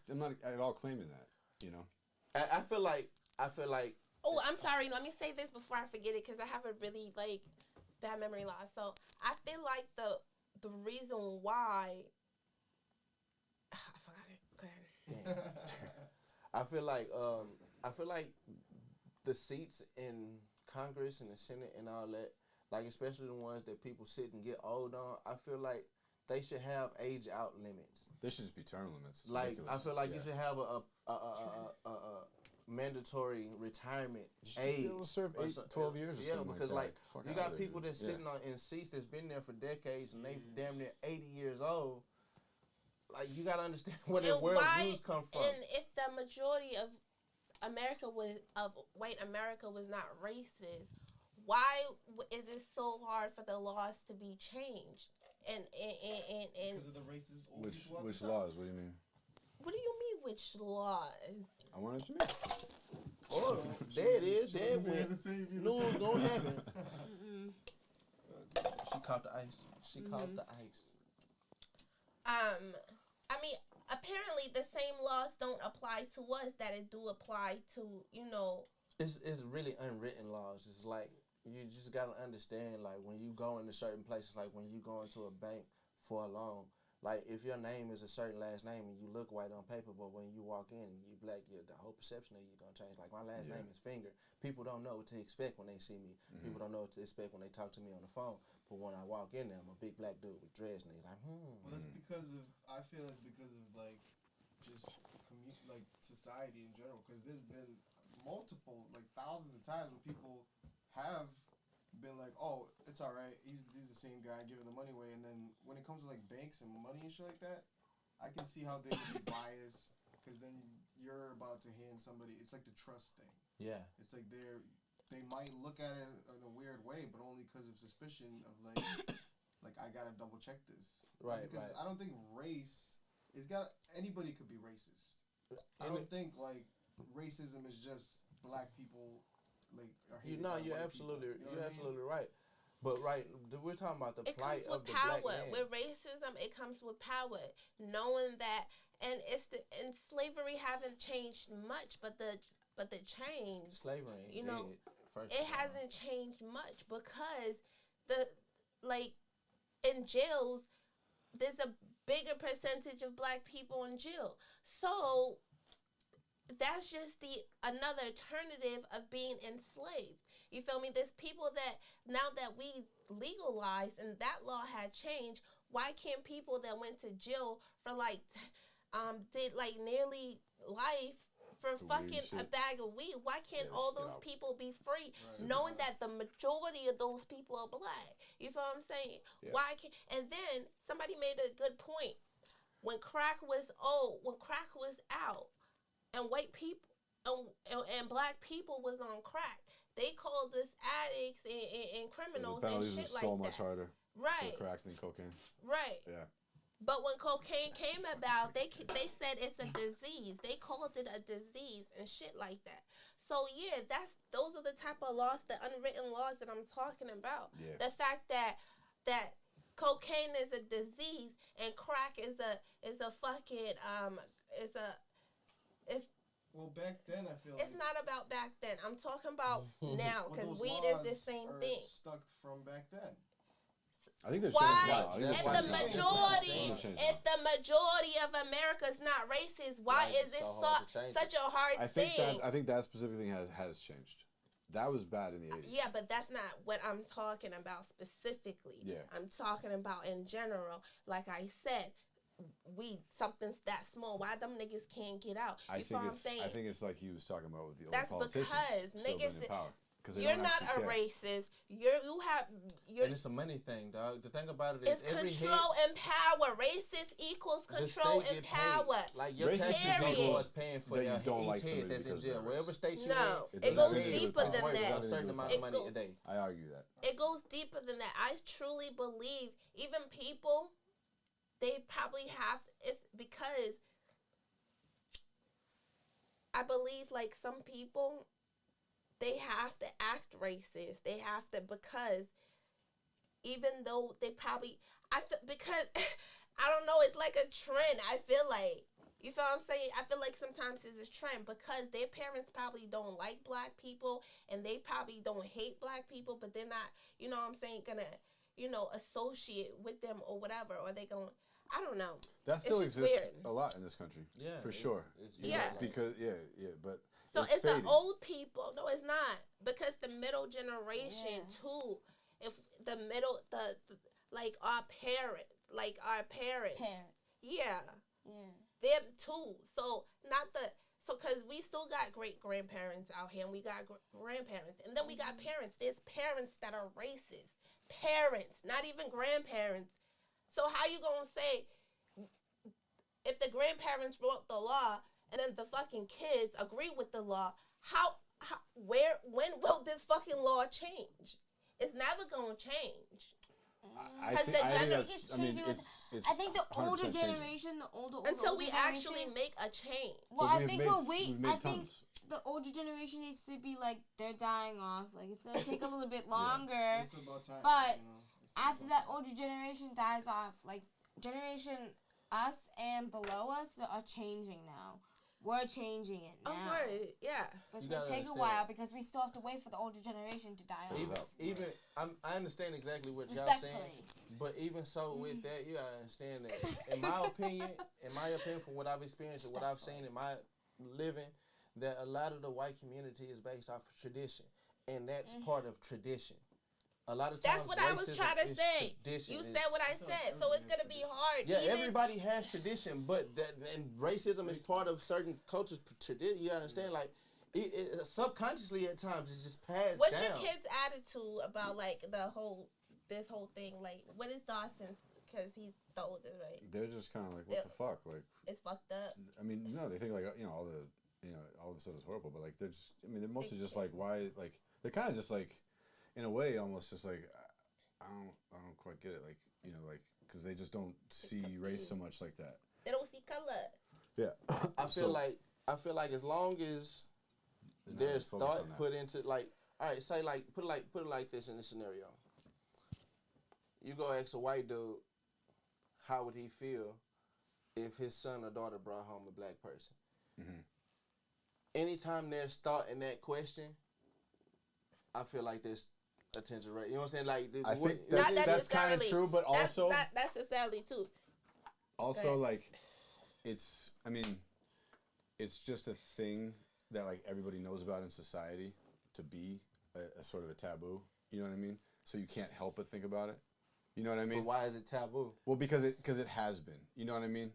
at all claiming that, you know. I feel like. Oh, I'm sorry. Let me say this before I forget it, because I have a really like bad memory loss. So I feel like the reason why I forgot it. Go ahead. I feel like the seats in Congress and the Senate and all that, like especially the ones that people sit and get old on, I feel like they should have age out limits. There should just be term limits. It's like ridiculous. I feel like you should have a mandatory retirement age. You'll serve 12 years or something. Because like you got people that's sitting in seats that's been there for decades and they damn near 80 years old. Like you gotta understand where their world views come from. And if the majority of white America was not racist, why is it so hard for the laws to be changed? And because of the racist old people. Which laws? What do you mean? What do you which laws? I wanted to know. Oh, there it is. There it went. News gonna happen. She caught the ice. She caught the ice. I mean, apparently the same laws don't apply to us that it do apply to, you know. It's really unwritten laws. It's like you just gotta understand, like when you go into certain places, like when you go into a bank for a loan, like if your name is a certain last name and you look white on paper, but when you walk in and you black, the whole perception of you gonna change. Like my last name is Finger. People don't know what to expect when they see me. People don't know what to expect when they talk to me on the phone. But when I walk in there, I'm a big black dude with dreads, and they like, Well, that's because of. I feel it's because of like, just like society in general. Because there's been multiple, like thousands of times where people have been like, oh, it's all right. He's the same guy giving the money away. And then when it comes to like banks and money and shit like that, I can see how they would be biased. Because then you're about to hand somebody. It's like the trust thing. Yeah. It's like they might look at it in a weird way, but only because of suspicion of like, like I gotta double check this. Right. Because right. I don't think race is anybody could be racist. I don't think like racism is just black people. Like you're absolutely you're absolutely right. But we're talking about the plight of the power. black man. With racism, it comes with power, knowing that, and slavery haven't changed much, but the change. Slavery ain't you know, dead, first it hasn't changed much because in jails, there's a bigger percentage of black people in jail. So that's just another alternative of being enslaved. You feel me? There's people that now that we legalized and that law had changed, why can't people that went to jail for did like nearly life for fucking a bag of weed, why can't all those people be free, knowing that the majority of those people are black? You feel what I'm saying? Yeah. Why can't? And then somebody made a good point. When crack was out, and white people and black people was on crack, they called us addicts and criminals and shit like that. The penalties are so much harder for crack than cocaine. Right. Yeah. But when cocaine came about, they said it's a disease. They called it a disease and shit like that. So yeah, those are the type of laws, the unwritten laws that I'm talking about. Yeah. The fact that cocaine is a disease and crack is a fucking Well, back then I feel it's not about back then. I'm talking about now because weed is the same thing. Stuck from back then. I think they've changed a lot. If the majority of America is not racist, why is it such a hard thing? I think that specific thing has changed. That was bad in the 80s. Yeah, but that's not what I'm talking about specifically. Yeah. I'm talking about in general. Like I said, something's that small. Why them niggas can't get out? I think it's like he was talking about with the old politicians. That's because niggas. In power. You're not a racist. And it's a money thing, dog. The thing about it is control and power. Racist equals control and power. Like your taxes is paying for your each head that's in jail. Wherever state you in, it goes deeper than that. A certain amount of money a day. I argue that. It goes deeper than that. I truly believe even people, they probably have. It's because I believe like some people, they have to act racist. They have to, because even though they probably, because I don't know, it's like a trend. I feel like, you feel what I'm saying? I feel like sometimes it's a trend because their parents probably don't like black people and they probably don't hate black people, but they're not, you know what I'm saying, gonna, associate with them or whatever, or they gonna, I don't know. That still exists a lot in this country. Yeah. For sure. Because, but. So it's the old people. No, it's not. Because the middle generation too. If the middle, like our parents. Yeah. Them too. So because we still got great grandparents out here, and we got grandparents, and then we got parents. There's parents that are racist. Parents, not even grandparents. So how you gonna say if the grandparents wrote the law and then the fucking kids agree with the law, when will this fucking law change? It's never gonna change. I Because think, the I think gener- that's, I mean, it's I think the 100% older changing. generation, the older until we generation, actually make a change. Well, But I we've think made- we'll wait. we've made I think tons. the older generation needs to be like they're dying off. Like it's gonna take a little bit longer. It's about time. But you know, it's after about that older generation dies off, like generation us and below us are changing now. We're changing it now. Of course, yeah. But it's You gonna gotta take a understand. while because we still have to wait for the older generation to die off. Even I understand exactly what y'all saying, Respectfully. but even so with that, you gotta understand that in my opinion, from what I've experienced and what I've seen in my living, that a lot of the white community is based off of tradition, and that's part of tradition. A lot of times, That's what I was racism trying to is say. tradition. You It's- said what I said, so it's gonna be hard. Yeah, even, everybody has tradition, but and racism is part of certain cultures' tradition. You understand? Like, it subconsciously at times it's just passed What's down. your kid's attitude about like this whole thing? Like, what is Dawson's? Because he's the oldest, right? They're just kind of like, what the fuck? Like, It's fucked up. I mean, no, they think like, all all of the stuff is horrible, but like, they're just, I mean, they're mostly just like, why, like, they're kind of just like, in a way, almost just like, I don't quite get it, like, like, because they just don't see race so much like that. They don't see color. Yeah. I feel like as long as there's thought put into, like, all right, say like put it like this in this scenario. You go ask a white dude, how would he feel if his son or daughter brought home a black person? Mm-hmm. Anytime there's thought in that question, I feel like there's attention rate. You know what I'm saying? Like, I think Not that's kind of necessarily. true, but That's also not necessarily too. also like, it's, I mean, it's just a thing that like everybody knows about in society to be a sort of a taboo. You know what I mean? So you can't help but think about it. You know what I mean? But why is it taboo? Well, because it has been. You know what I mean?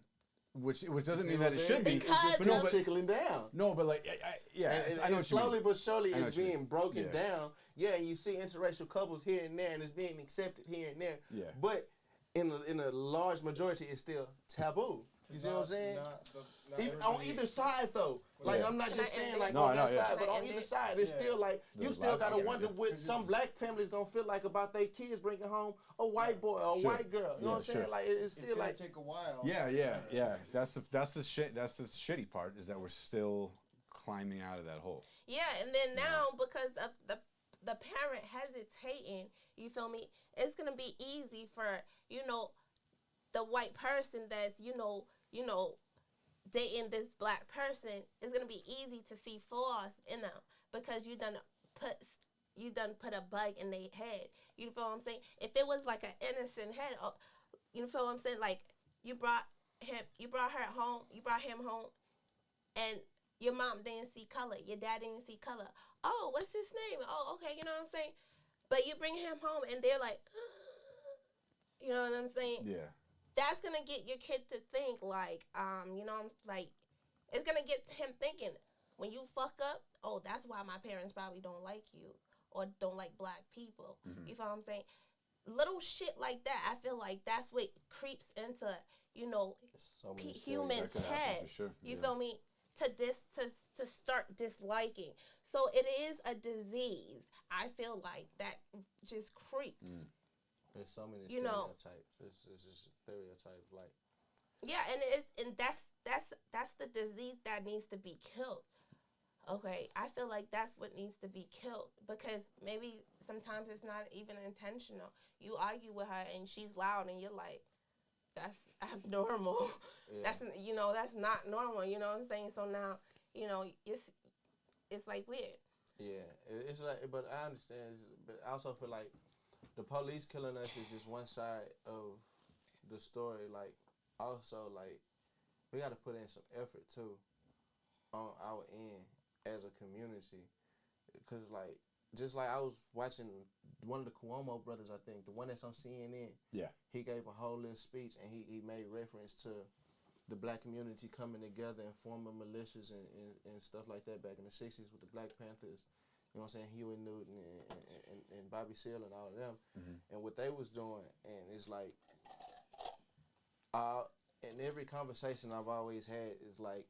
Which doesn't mean that it should be. It's just trickling down. No, but like, yeah, and I know what you slowly mean. but surely I know it's what you being mean. broken Yeah. down. Yeah, you see interracial couples here and there, and it's being accepted here and there. Yeah. But in a large majority, it's still taboo. You see what I'm saying? On either side, though. Like, Yeah. I'm not just saying like No, on I know, that yeah. side, but on either side, it's still like you still gotta wonder what some black families gonna feel like about their kids bringing home a white boy or a Sure. white girl. You know what I'm saying? Sure. Like, it's still like take a while. Yeah. That's the shitty part is that we're still climbing out of that hole. Yeah, and then now because of the parent hesitating, you feel me? It's gonna be easy for the white person that's dating this black person. It's gonna be easy to see flaws in them because you done put a bug in their head. You feel what I'm saying? If it was like an innocent head, you feel what I'm saying? Like you brought him home, and your mom didn't see color, your dad didn't see color. Oh, what's his name? Oh, okay, you know what I'm saying? But you bring him home and they're like, you know what I'm saying? Yeah. That's gonna get your kid to think like, it's gonna get him thinking when you fuck up. Oh, that's why my parents probably don't like you or don't like black people. Mm-hmm. You feel what I'm saying? Little shit like that. I feel like that's what creeps into human's head. Sure. You feel me? To start disliking. So it is a disease. I feel like that just creeps. there's so many You know. stereotypes. It's just stereotypes like. Yeah, and that's the disease that needs to be killed. Okay, I feel like that's what needs to be killed because maybe sometimes it's not even intentional. You argue with her and she's loud and you're like, that's abnormal. Yeah. That's not normal. You know what I'm saying? So now, it's like weird. Yeah, it's like, but I understand. But I also feel like the police killing us is just one side of the story. Like, also, like, we got to put in some effort too on our end as a community, because like, just like I was watching one of the Cuomo brothers, I think the one that's on CNN. Yeah. He gave a whole little speech and he made reference to the black community coming together and forming militias and stuff like that back in the 60s with the Black Panthers. You know what I'm saying? Huey Newton and Bobby Seale and all of them. Mm-hmm. And what they was doing. And it's like, in every conversation I've always had is like,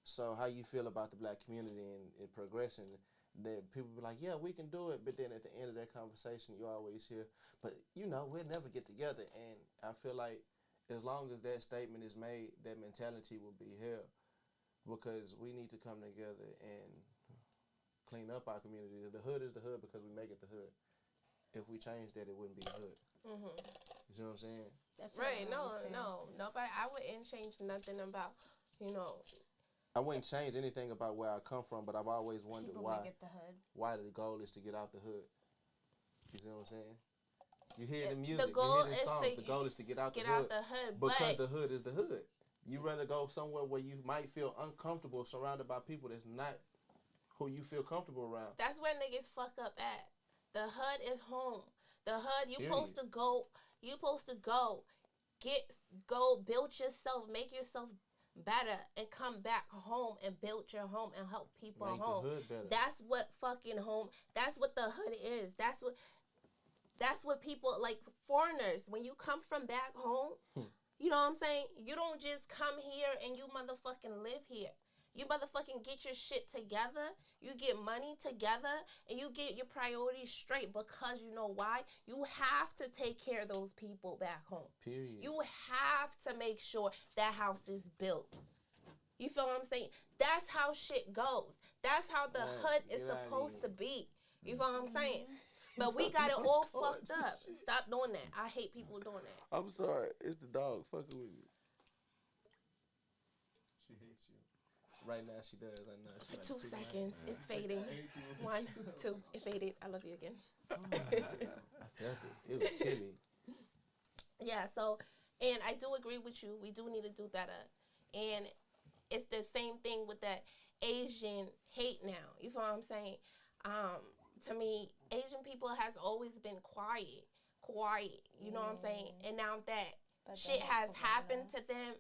so how you feel about the black community and progressing? that people be like, yeah, we can do it. But then at the end of that conversation, you always hear, but we'll never get together. And I feel like as long as that statement is made, that mentality will be held, because we need to come together and clean up our community. The hood is the hood because we make it the hood. If we change that, it wouldn't be the hood. Mm-hmm. You see what I'm saying? That's right. Nobody. I wouldn't change nothing about, I wouldn't change anything about where I come from, but I've always wondered why. Make it the hood. Why the goal is to get out the hood. You see what I'm saying? You hear the music, the goal you hear the songs. The goal is to get out the hood. Because the hood is the hood. You rather go somewhere where you might feel uncomfortable, surrounded by people that's not who you feel comfortable around. That's where niggas fuck up at. The hood is home. The hood, you supposed to go. You supposed to go build yourself, make yourself better, and come back home and build your home and help people make home. The hood better. That's what fucking home. That's what the hood is. That's what people like, foreigners. When you come from back home, you know what I'm saying? You don't just come here and you motherfucking live here. You motherfucking get your shit together. You get money together, and you get your priorities straight, because you know why? You have to take care of those people back home. Period. You have to make sure that house is built. You feel what I'm saying? That's how shit goes. That's how the hood is supposed to be. You feel what I'm saying? But we got it all fucked up. Stop doing that. I hate people doing that. I'm sorry. It's the dog fucking with me. She hates you. Right now she does. I know. For 2 seconds. It's fading. 1, 2. It faded. I love you again. I felt it. It was chilly. Yeah, so, and I do agree with you. We do need to do better. And it's the same thing with that Asian hate now. You feel what I'm saying? To me, Asian people has always been quiet. You know what I'm saying? And now that shit has happened to them,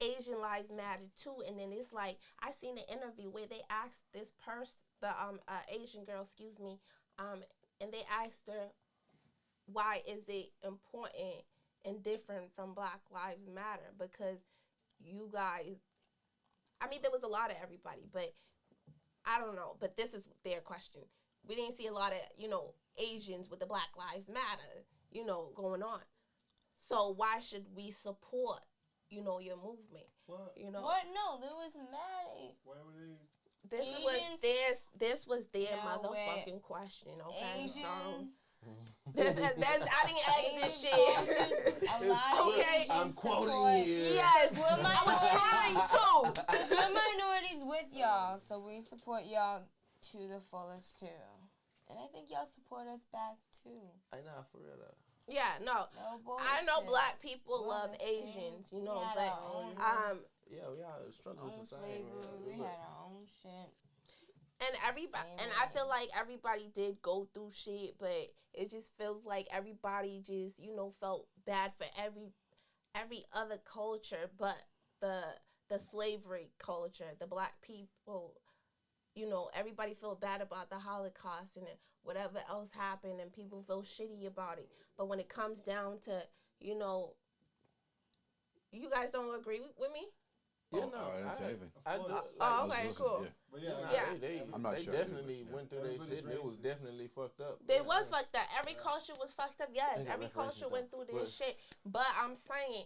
Asian lives matter too. And then it's like, I seen an interview where they asked this person, the Asian girl, and they asked her, why is it important and different from Black Lives Matter? Because you guys, I mean, there was a lot of everybody, but I don't know. But this is their question. We didn't see a lot of, Asians with the Black Lives Matter, going on. So why should we support, your movement? What? What? No, there was mad. Why were they? This was their motherfucking question. Okay, Asians. I didn't ask this shit. A lot of Asians I'm quoting support. you. Yes, I was trying to. Because we're minorities with y'all, so we support y'all to the fullest too. And I think y'all support us back too. I know, for real though. Yeah, no. I know Black people love Asians, but yeah, we all struggle with society. We had our own shit. And everybody, and I feel like everybody did go through shit, but it just feels like everybody just, felt bad for every other culture, but the slavery culture, the Black people, everybody feel bad about the Holocaust and whatever else happened, and people feel shitty about it. But when it comes down to, you guys don't agree with me? Yeah, no, I didn't say anything. Okay, cool. Yeah. But I'm not sure. They definitely went through their shit. It was definitely fucked up. It was fucked up. Every culture was fucked up. Yes, every culture went through their shit. But I'm saying,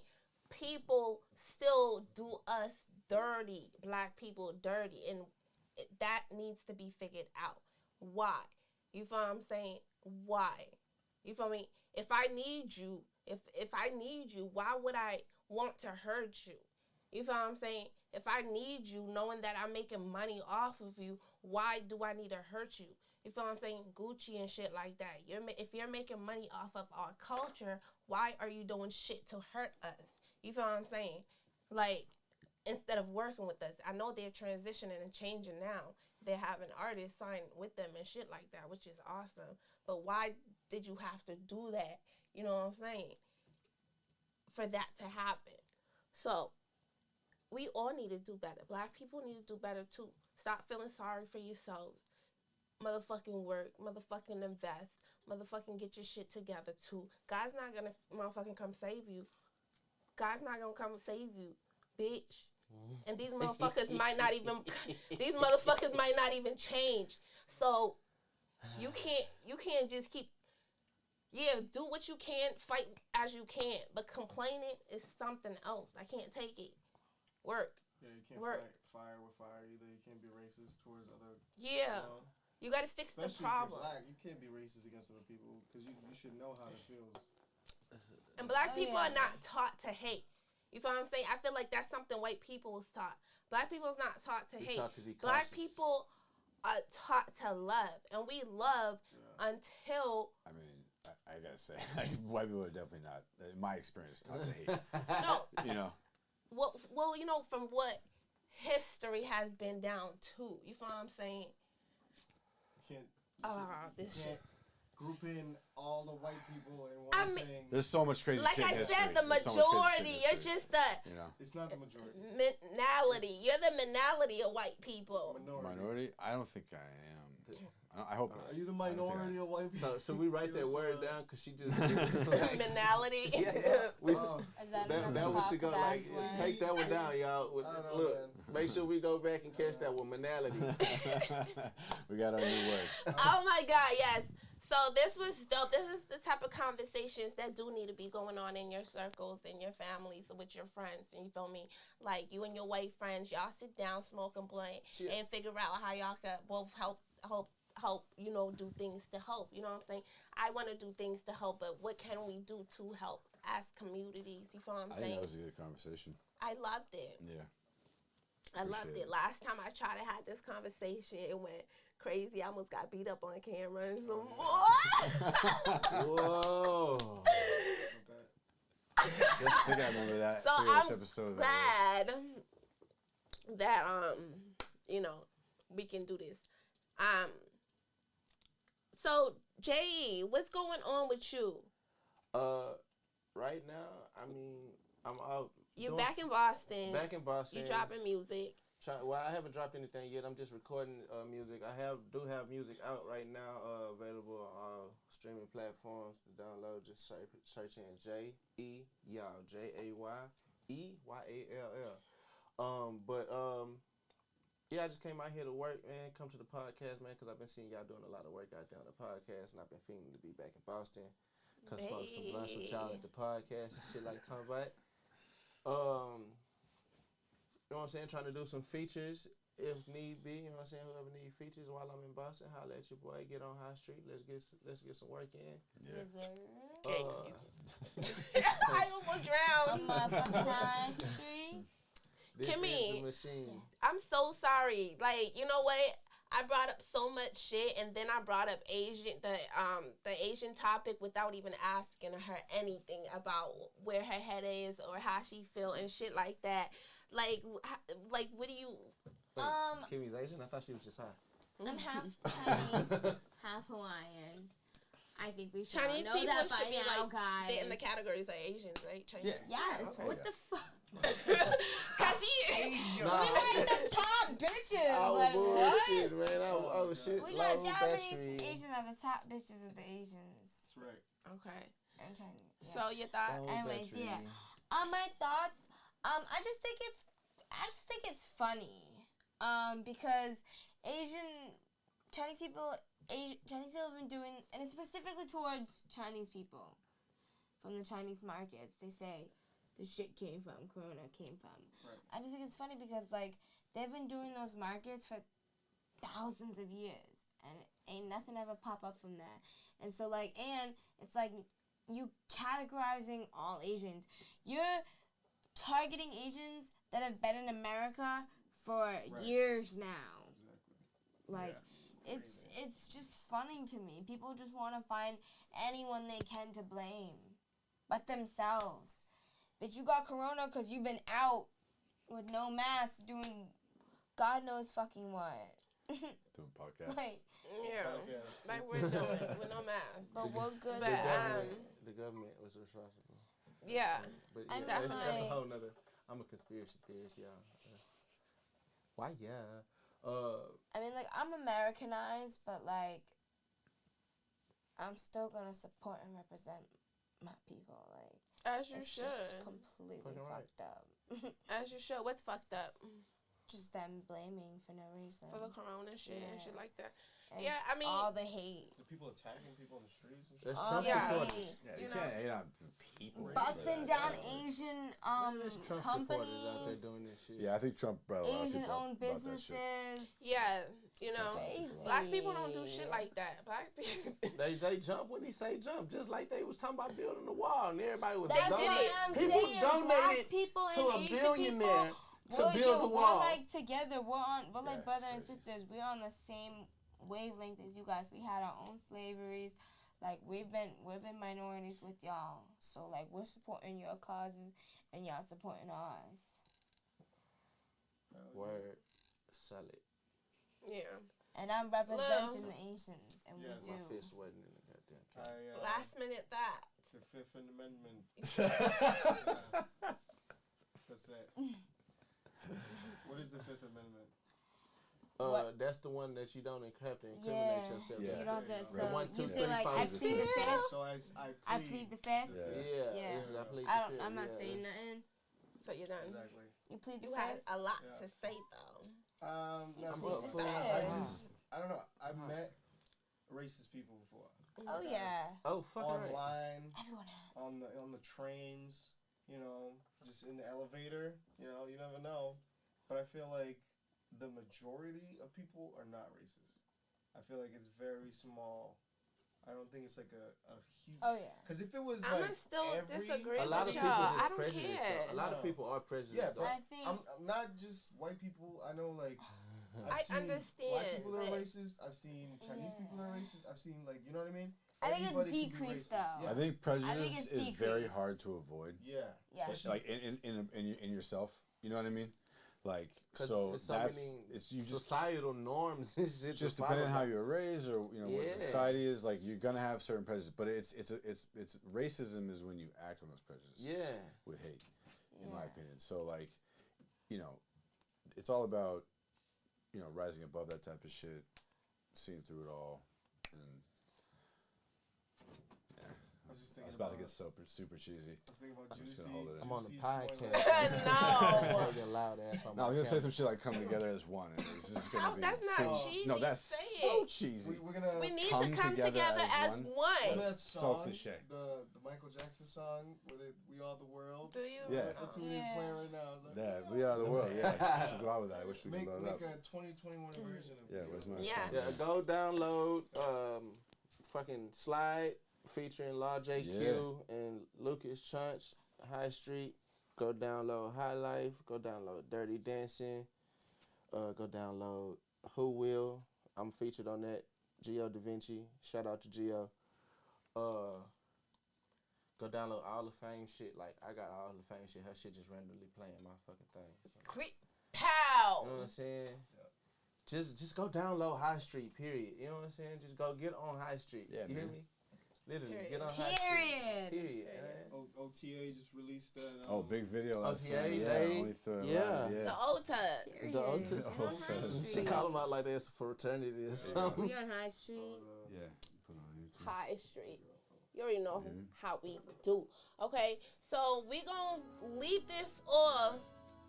people still do us dirty, Black people dirty, and that needs to be figured out. Why? You feel what I'm saying? Why? You feel me? If I need you, if I need you, why would I want to hurt you? You feel what I'm saying? If I need you, knowing that I'm making money off of you, why do I need to hurt you? You feel what I'm saying? Gucci and shit like that. If you're making money off of our culture, why are you doing shit to hurt us? You feel what I'm saying? Like, instead of working with us. I know they're transitioning and changing now. They're having artists sign with them and shit like that, which is awesome. But why did you have to do that? You know what I'm saying? For that to happen. So, we all need to do better. Black people need to do better too. Stop feeling sorry for yourselves. Motherfucking work. Motherfucking invest. Motherfucking get your shit together too. God's not gonna motherfucking come save you. God's not gonna come save you, bitch. And these motherfuckers might not even change. So you can't just keep do what you can, fight as you can, but complaining is something else. I can't take it. Work. Yeah, you can't Work. fight fire with fire either. You can't be racist towards other. Yeah. You gotta fix the problem. Especially if you're black, you can't be racist against other people because you should know how it feels. And black people are not taught to hate. You feel what I'm saying? I feel like that's something white people is taught. Black people is not taught to hate. Taught to be Black cautious. people are taught to love, and we love until. I mean, I gotta say, like, white people are definitely not, in my experience, taught to hate. No. You know. Well, you know, from what history has been down to. You feel what I'm saying? You can't group in all the white people in one thing. There's so much crazy like shit in I history. said, the There's so much crazy shit in majority. You're history. just the. You know. It's not the majority. Minority. You're the minority of white people. Minority? I don't think I am. I hope. Are you the minority of white people? So we write that word down because she just Minority. Yeah. That was to go like word? take that one down, y'all. Look, make sure we go back and catch that one. Minority. We got our new word. Oh my God, yes. So this was dope. This is the type of conversations that do need to be going on in your circles, in your families, with your friends. And you feel me? Like you and your white friends, y'all sit down, smoke and blunt, and figure out how y'all could both help, you know, do things to help. You know what I'm saying? I want to do things to help, but what can we do to help as communities? You feel what I'm I saying? think that was a good conversation. I loved it. Yeah. I loved it. Last time I tried to have this conversation, it went crazy. I almost got beat up on camera and some more. Whoa. I think I remember that. So I forget which I'm episode glad that you know, we can do this. So Jay, what's going on with you? Right now, I mean, I'm out. You're back in Boston. Back in Boston. You dropping music. Well, I haven't dropped anything yet. I'm just recording music. I do have music out right now, available on streaming platforms to download. Just search in Y'all, JAYEYALL. Yeah, I just came out here to work, man. Come to the podcast, man, because I've been seeing y'all doing a lot of work out there on the podcast, and I've been feeling to be back in Boston. Come smoke some blunts with y'all at the podcast and shit like talking about. You know what I'm saying? Trying to do some features if need be. You know what I'm saying? Whoever need features while I'm in Boston, holla at your boy. Get on High Street. Let's get some work in. Yeah. I almost drowned. On motherfucking High Street. This Kimmy, is the machine. I'm so sorry. Like, you know what? I brought up so much shit, and then I brought up the Asian topic without even asking her anything about where her head is or how she feel and shit like that. Like what do you? Wait, Kimmy's Asian? I thought she was just high. I'm half Chinese, half Hawaiian. I think we should Chinese know people that by should be now, like guys. fit in the categories of Asians, right? Chinese. Yes. Okay. What the fuck? Cause he We like the top bitches. Oh, like bullshit, what? man. Oh, shit. We got Low Japanese, battery. Asian are the top bitches of the Asians. That's right. Okay. And Chinese. Yeah. So your thoughts? Low Anyways, battery. yeah. My thoughts. I just think it's funny. Because Chinese people have been doing, and it's specifically towards Chinese people from the Chinese markets. They say the shit came from, Corona came from. Right. I just think it's funny because, like, they've been doing those markets for thousands of years, and ain't nothing ever pop up from that. And so, like, and it's like you categorizing all Asians. You're targeting Asians that have been in America for years now. Exactly. Like, it's just funny to me. People just want to find anyone they can to blame but themselves. But you got Corona because you've been out with no mask doing God knows fucking what. Doing podcasts. Like, like we're doing with no mask. but we're good. But, The government was responsible. yeah. But I'm yeah, that's a definitely- whole nother. I'm a conspiracy theorist, y'all. Why, yeah. I mean, like, I'm Americanized, but, like, I'm still going to support and represent my people. Like, As you It's should. just completely Fucking right. fucked up. As you should. What's fucked up? Just them blaming for no reason. For the corona shit and shit like that. And Yeah, I mean, all the hate. The people attacking people on the streets and shit. That's All Trump the supporters. hate. Yeah, You you know. can't hate on people. Busting down Asian There's Trump supporters out there companies, doing this shit. Yeah, I think Trump brought a lot of Asian people up owned about that shit. businesses. yeah, you know, Crazy. black people don't do shit like that. Black people. They jump when he say jump, just like they was talking about building the wall, and everybody was That's donating. what I'm People saying. donated Black people to and a Asian billionaire people, to build the wall. We're like together. We're like Yeah, brother and crazy. sisters. We're on the same wavelength as you guys. We had our own slaveries. Like we've been minorities with y'all. So like we're supporting your causes and y'all supporting ours. Word, sell it. Yeah. And I'm representing the Asians, and Yes. we My do. fist wasn't in the goddamn camera. Last minute thought. The Fifth Amendment. That's it. What is the Fifth Amendment? That's the one that you don't have to incriminate Yeah. yourself. Yeah. You don't There you just go. so The 1, 2, you 3, say like 4 I is the plead the fifth. fifth. So I plead the fifth. Yeah. Yeah, Yeah. I plead the I don't. fifth. I'm not yeah, saying it's- nothing. So you're done. Exactly. You plead the You had fifth. a lot Yeah. to say though. Not I'm so- up for I don't know. I've met racist people before. Oh yeah. Oh, fuck right. Online, Everyone has. on the trains, just in the elevator, you never know. But I feel like the majority of people are not racist. I feel like it's very small. I don't think it's like a huge. Oh yeah. Because if it was I'ma like still disagree A lot with of y'all. people I just don't prejudiced care. though. A lot of No. people are prejudiced Yeah, though. but I think. I'm not just white people. I know like I've I seen understand, black people that are but- racist. I've seen Chinese people that are racist. I've seen like you know what I mean. I think it's Everybody can be decreased, racist. though. Yeah. I think prejudice it's is very decreased. hard to avoid. Yeah. Yeah. Like in yourself, you know what I mean? Like 'Cause so it's so that's many it's you just societal norms and shit. just to depending on follow. how you're raised or what Yeah. the society is like. You're gonna have certain prejudices, but it's racism is when you act on those prejudices. Yeah. With hate, in my Yeah. opinion. So like, it's all about rising above that type of shit, seeing through it all, and I was just I thinking was about to about. get super cheesy. I was thinking about I'm just Juicy. gonna hold it in. I'm on the Juicy podcast. spoiler. No. Take a loud ass on No, I was my gonna say some camera. shit like coming together as one, and it was just gonna be. That's not full- cheesy. No, that's Say so it. cheesy. We're gonna. We need Come to come together together as as one. one. Remember That's that so song, cliche. The Michael Jackson song where We Are the World. Do you? Yeah. That's what we're Yeah. playing right now. It's like, Yeah, we are the world. Yeah, we should go out with that. I wish we Make could load it up. a 2021 version of Yeah, where's my Yeah. phone? Yeah, go download fucking Slide featuring Law JQ and Lucas Chunch, High Street. Go download High Life. Go download Dirty Dancing. Go download Who Will. I'm featured on that. Gio Da Vinci. Shout out to Gio. Go download all the Fame shit. Like, I got all the Fame shit. Her shit just randomly playing my fucking thing. So. Quick. You Pow. know what I'm saying? Just go download High Street, period. You know what I'm saying? Just go get on High Street. Yeah, you hear man. me? Literally, Period. get on High Street. Period. Period. Man. OTA just released that. Oh, big video. last OTA, night. Yeah, they- only third yeah. live, The yeah. old tub. The Otis. The Otis. She call them out like there's a fraternity or something. We on High Street. Yeah. Put it on YouTube. High Street. You already know Yeah. how we do. Okay, so we gonna leave this off.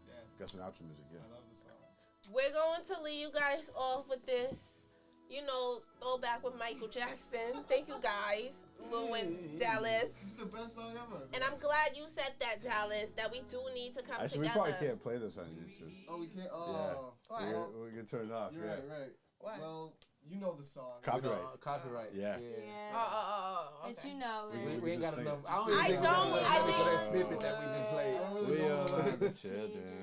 Yes. Got some outro music, yeah. I love the song. We're going to leave you guys off with this, throwback with Michael Jackson. Thank you guys, Lou and Dallas. This is the best song ever. And I'm glad you said that, Dallas, that we do need to come Actually, we together. probably can't play this on YouTube. Oh, we can't. Oh. Why? We can turn it off. You're Yeah. right. Why? Well, you know the song. Copyright. Copyright. Yeah. Yeah. Oh, But okay. you know it. We ain't got just enough. sing it. I don't even I think we don't- got enough I money for that think- snippet that we just played. I don't really We know are the the words. children.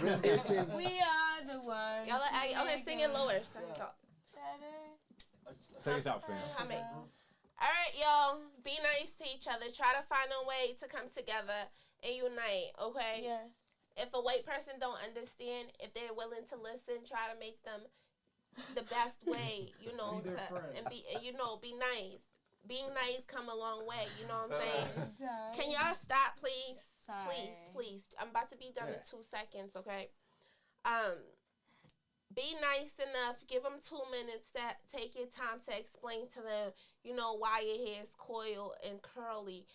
Rendition. We are the ones. Y'all, okay, sing it lower. So I can Yeah. talk. Better. Take us out, fans. How many? All right, y'all. Be nice to each other. Try to find a way to come together and unite. Okay. Yes. If a white person don't understand, if they're willing to listen, try to make them the best way. Be their friend. and be nice. Being nice come a long way. You know what I'm saying? Can y'all stop, please? Sorry. Please. I'm about to be done in Yeah. 2 seconds. Okay. Be nice enough. Give them 2 minutes. Take your time to explain to them, why your hair is coiled and curly.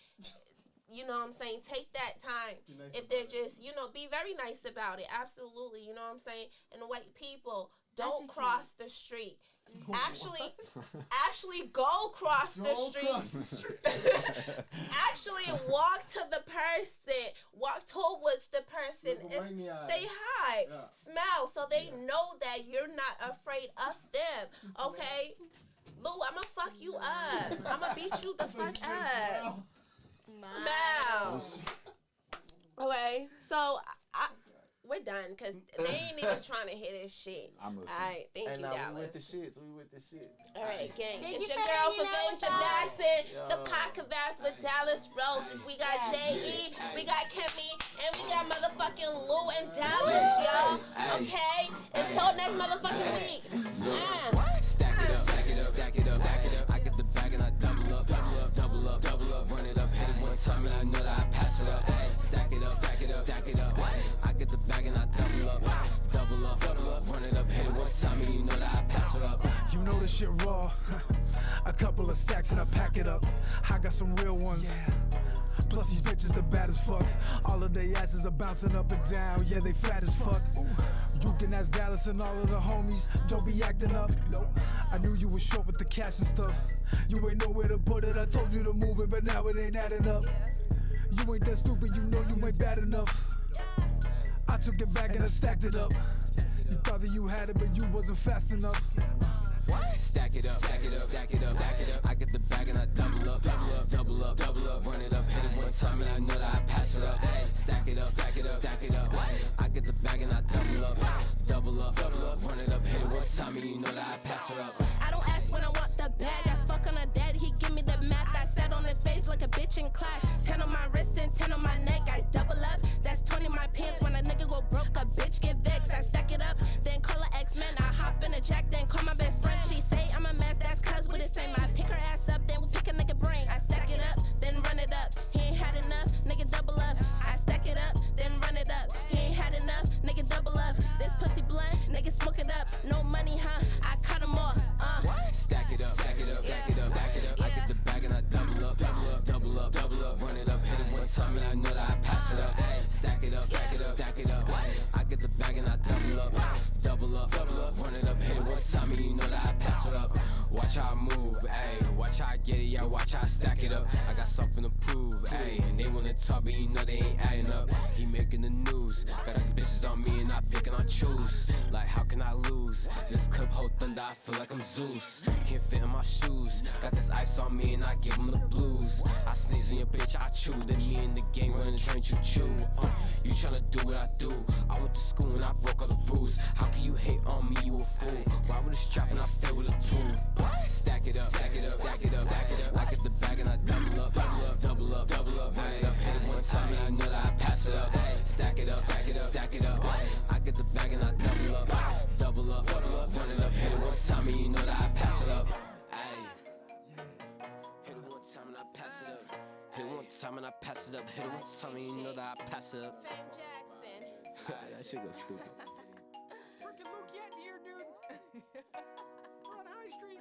you know what I'm saying, take that time. Nice if they're just, you know, be very nice about it. Absolutely, you know what I'm saying? And white people, don't cross the street. Actually go cross the street. Actually walk to the person. Walk towards the person and say hi. Smile so they know that you're not afraid of them. Okay? Lou, I'ma fuck you up. I'ma beat you the fuck up. Smile. Okay, so we're done because they ain't even trying to hear this shit. I'm listening. All right, thank you, Dallas. We with the shits. All right, gang. It's your girl for Jackson, the Podcvst with Dallas Rose. We got J.E., we got Kimmy, and we got motherfucking Lou and Dallas, y'all. Okay? Until next motherfucking week. Stack it up, stack it up, stack it up, stack it up. I get the bag and I double up, double up, double up, double up. Run it up, hit it one time and I know that I pass it up. Stack it up, stack it up, stack it up. I get the bag and I double up, double up, double up. Run it up, hit it one time and you know that I pass it up. You know this shit raw. A couple of stacks and I pack it up. I got some real ones. Plus these bitches are bad as fuck. All of their asses are bouncing up and down. Yeah, they fat as fuck. You can ask Dallas and all of the homies. Don't be acting up. I knew you was short with the cash and stuff. You ain't know where to put it. I told you to move it, but now it ain't adding up. You ain't that stupid. You know you ain't bad enough. I took it back and I stacked it up. You thought that you had it, but you wasn't fast enough. Stack it up, stack it up, stack it up, stack it up. I get the bag and I double up, double up, double up, double up. Run it up, hit it one time and I know that I pass it up. Stack it up, stack it up, stack it up. I get the bag and I double up, double up, double up. Run it up, hit it one time and you know that I pass it up. I don't ask when I want the bag. I fuck on a dad, he give me the math. I sat on his face like a bitch in class. 10 on my wrist and 10 on my neck. I double up, that's 20 in my pants. When a nigga go broke, a bitch get vexed. I stack it up, then call her X-Men. I hop in a jack, then call my best friend. She say I'm a mess, that's cuz with the same. I pick her ass up, then we pick a nigga brain. I stack it up, then run it up. He ain't had enough, nigga double up. I stack it up, then run it up. He ain't had enough, nigga double up. This pussy blunt, nigga smoke it up. No money, huh? I cut him off. Stack it up, stack it up, stack it up, stack it up. I get the bag and I double up, double up, double up, double up. Run it up, hit it one time and I know that I pass it up. Stack it up, stack it up, stack it up. I get the bag and I double up, double up, double up. Run it up, hit it one time and you know that I pass it up. Watch how I move, ayy. Watch how I get it, yeah. Watch how I stack it up. I got something to prove, ayy. And they wanna talk, but you know they ain't adding up. He making the news. Got his bitches on me and I pick and I choose. Like how can I lose? This clip hold thunder, I feel like I'm Zeus. Can't fit in my shoes. Got this ice on me and I give him the blues. I sneeze on your bitch, I chew. Then me and the gang running the train, chew. You tryna do what I do. I went to school and I broke all the rules. How can you hate on me, you a fool? Why would a strap and I stay with a tool? Stack it up, stack it up, stack it up, stack it up. I get the bag and I double up, double up, double up, double up. Run it up, hit it one time and I know that I pass it up. Stack it up, stack it up, stack it up. I get the bag and I double up, double up, double up. Run it up, hit it one time and you know that I pass it up. Hit it one time and I pass it up. Hit it one time and I pass it up. Hit it one time and you know that I pass it up. That shit goes stupid. Freaking Luke Yet here, dude. We're on High Street.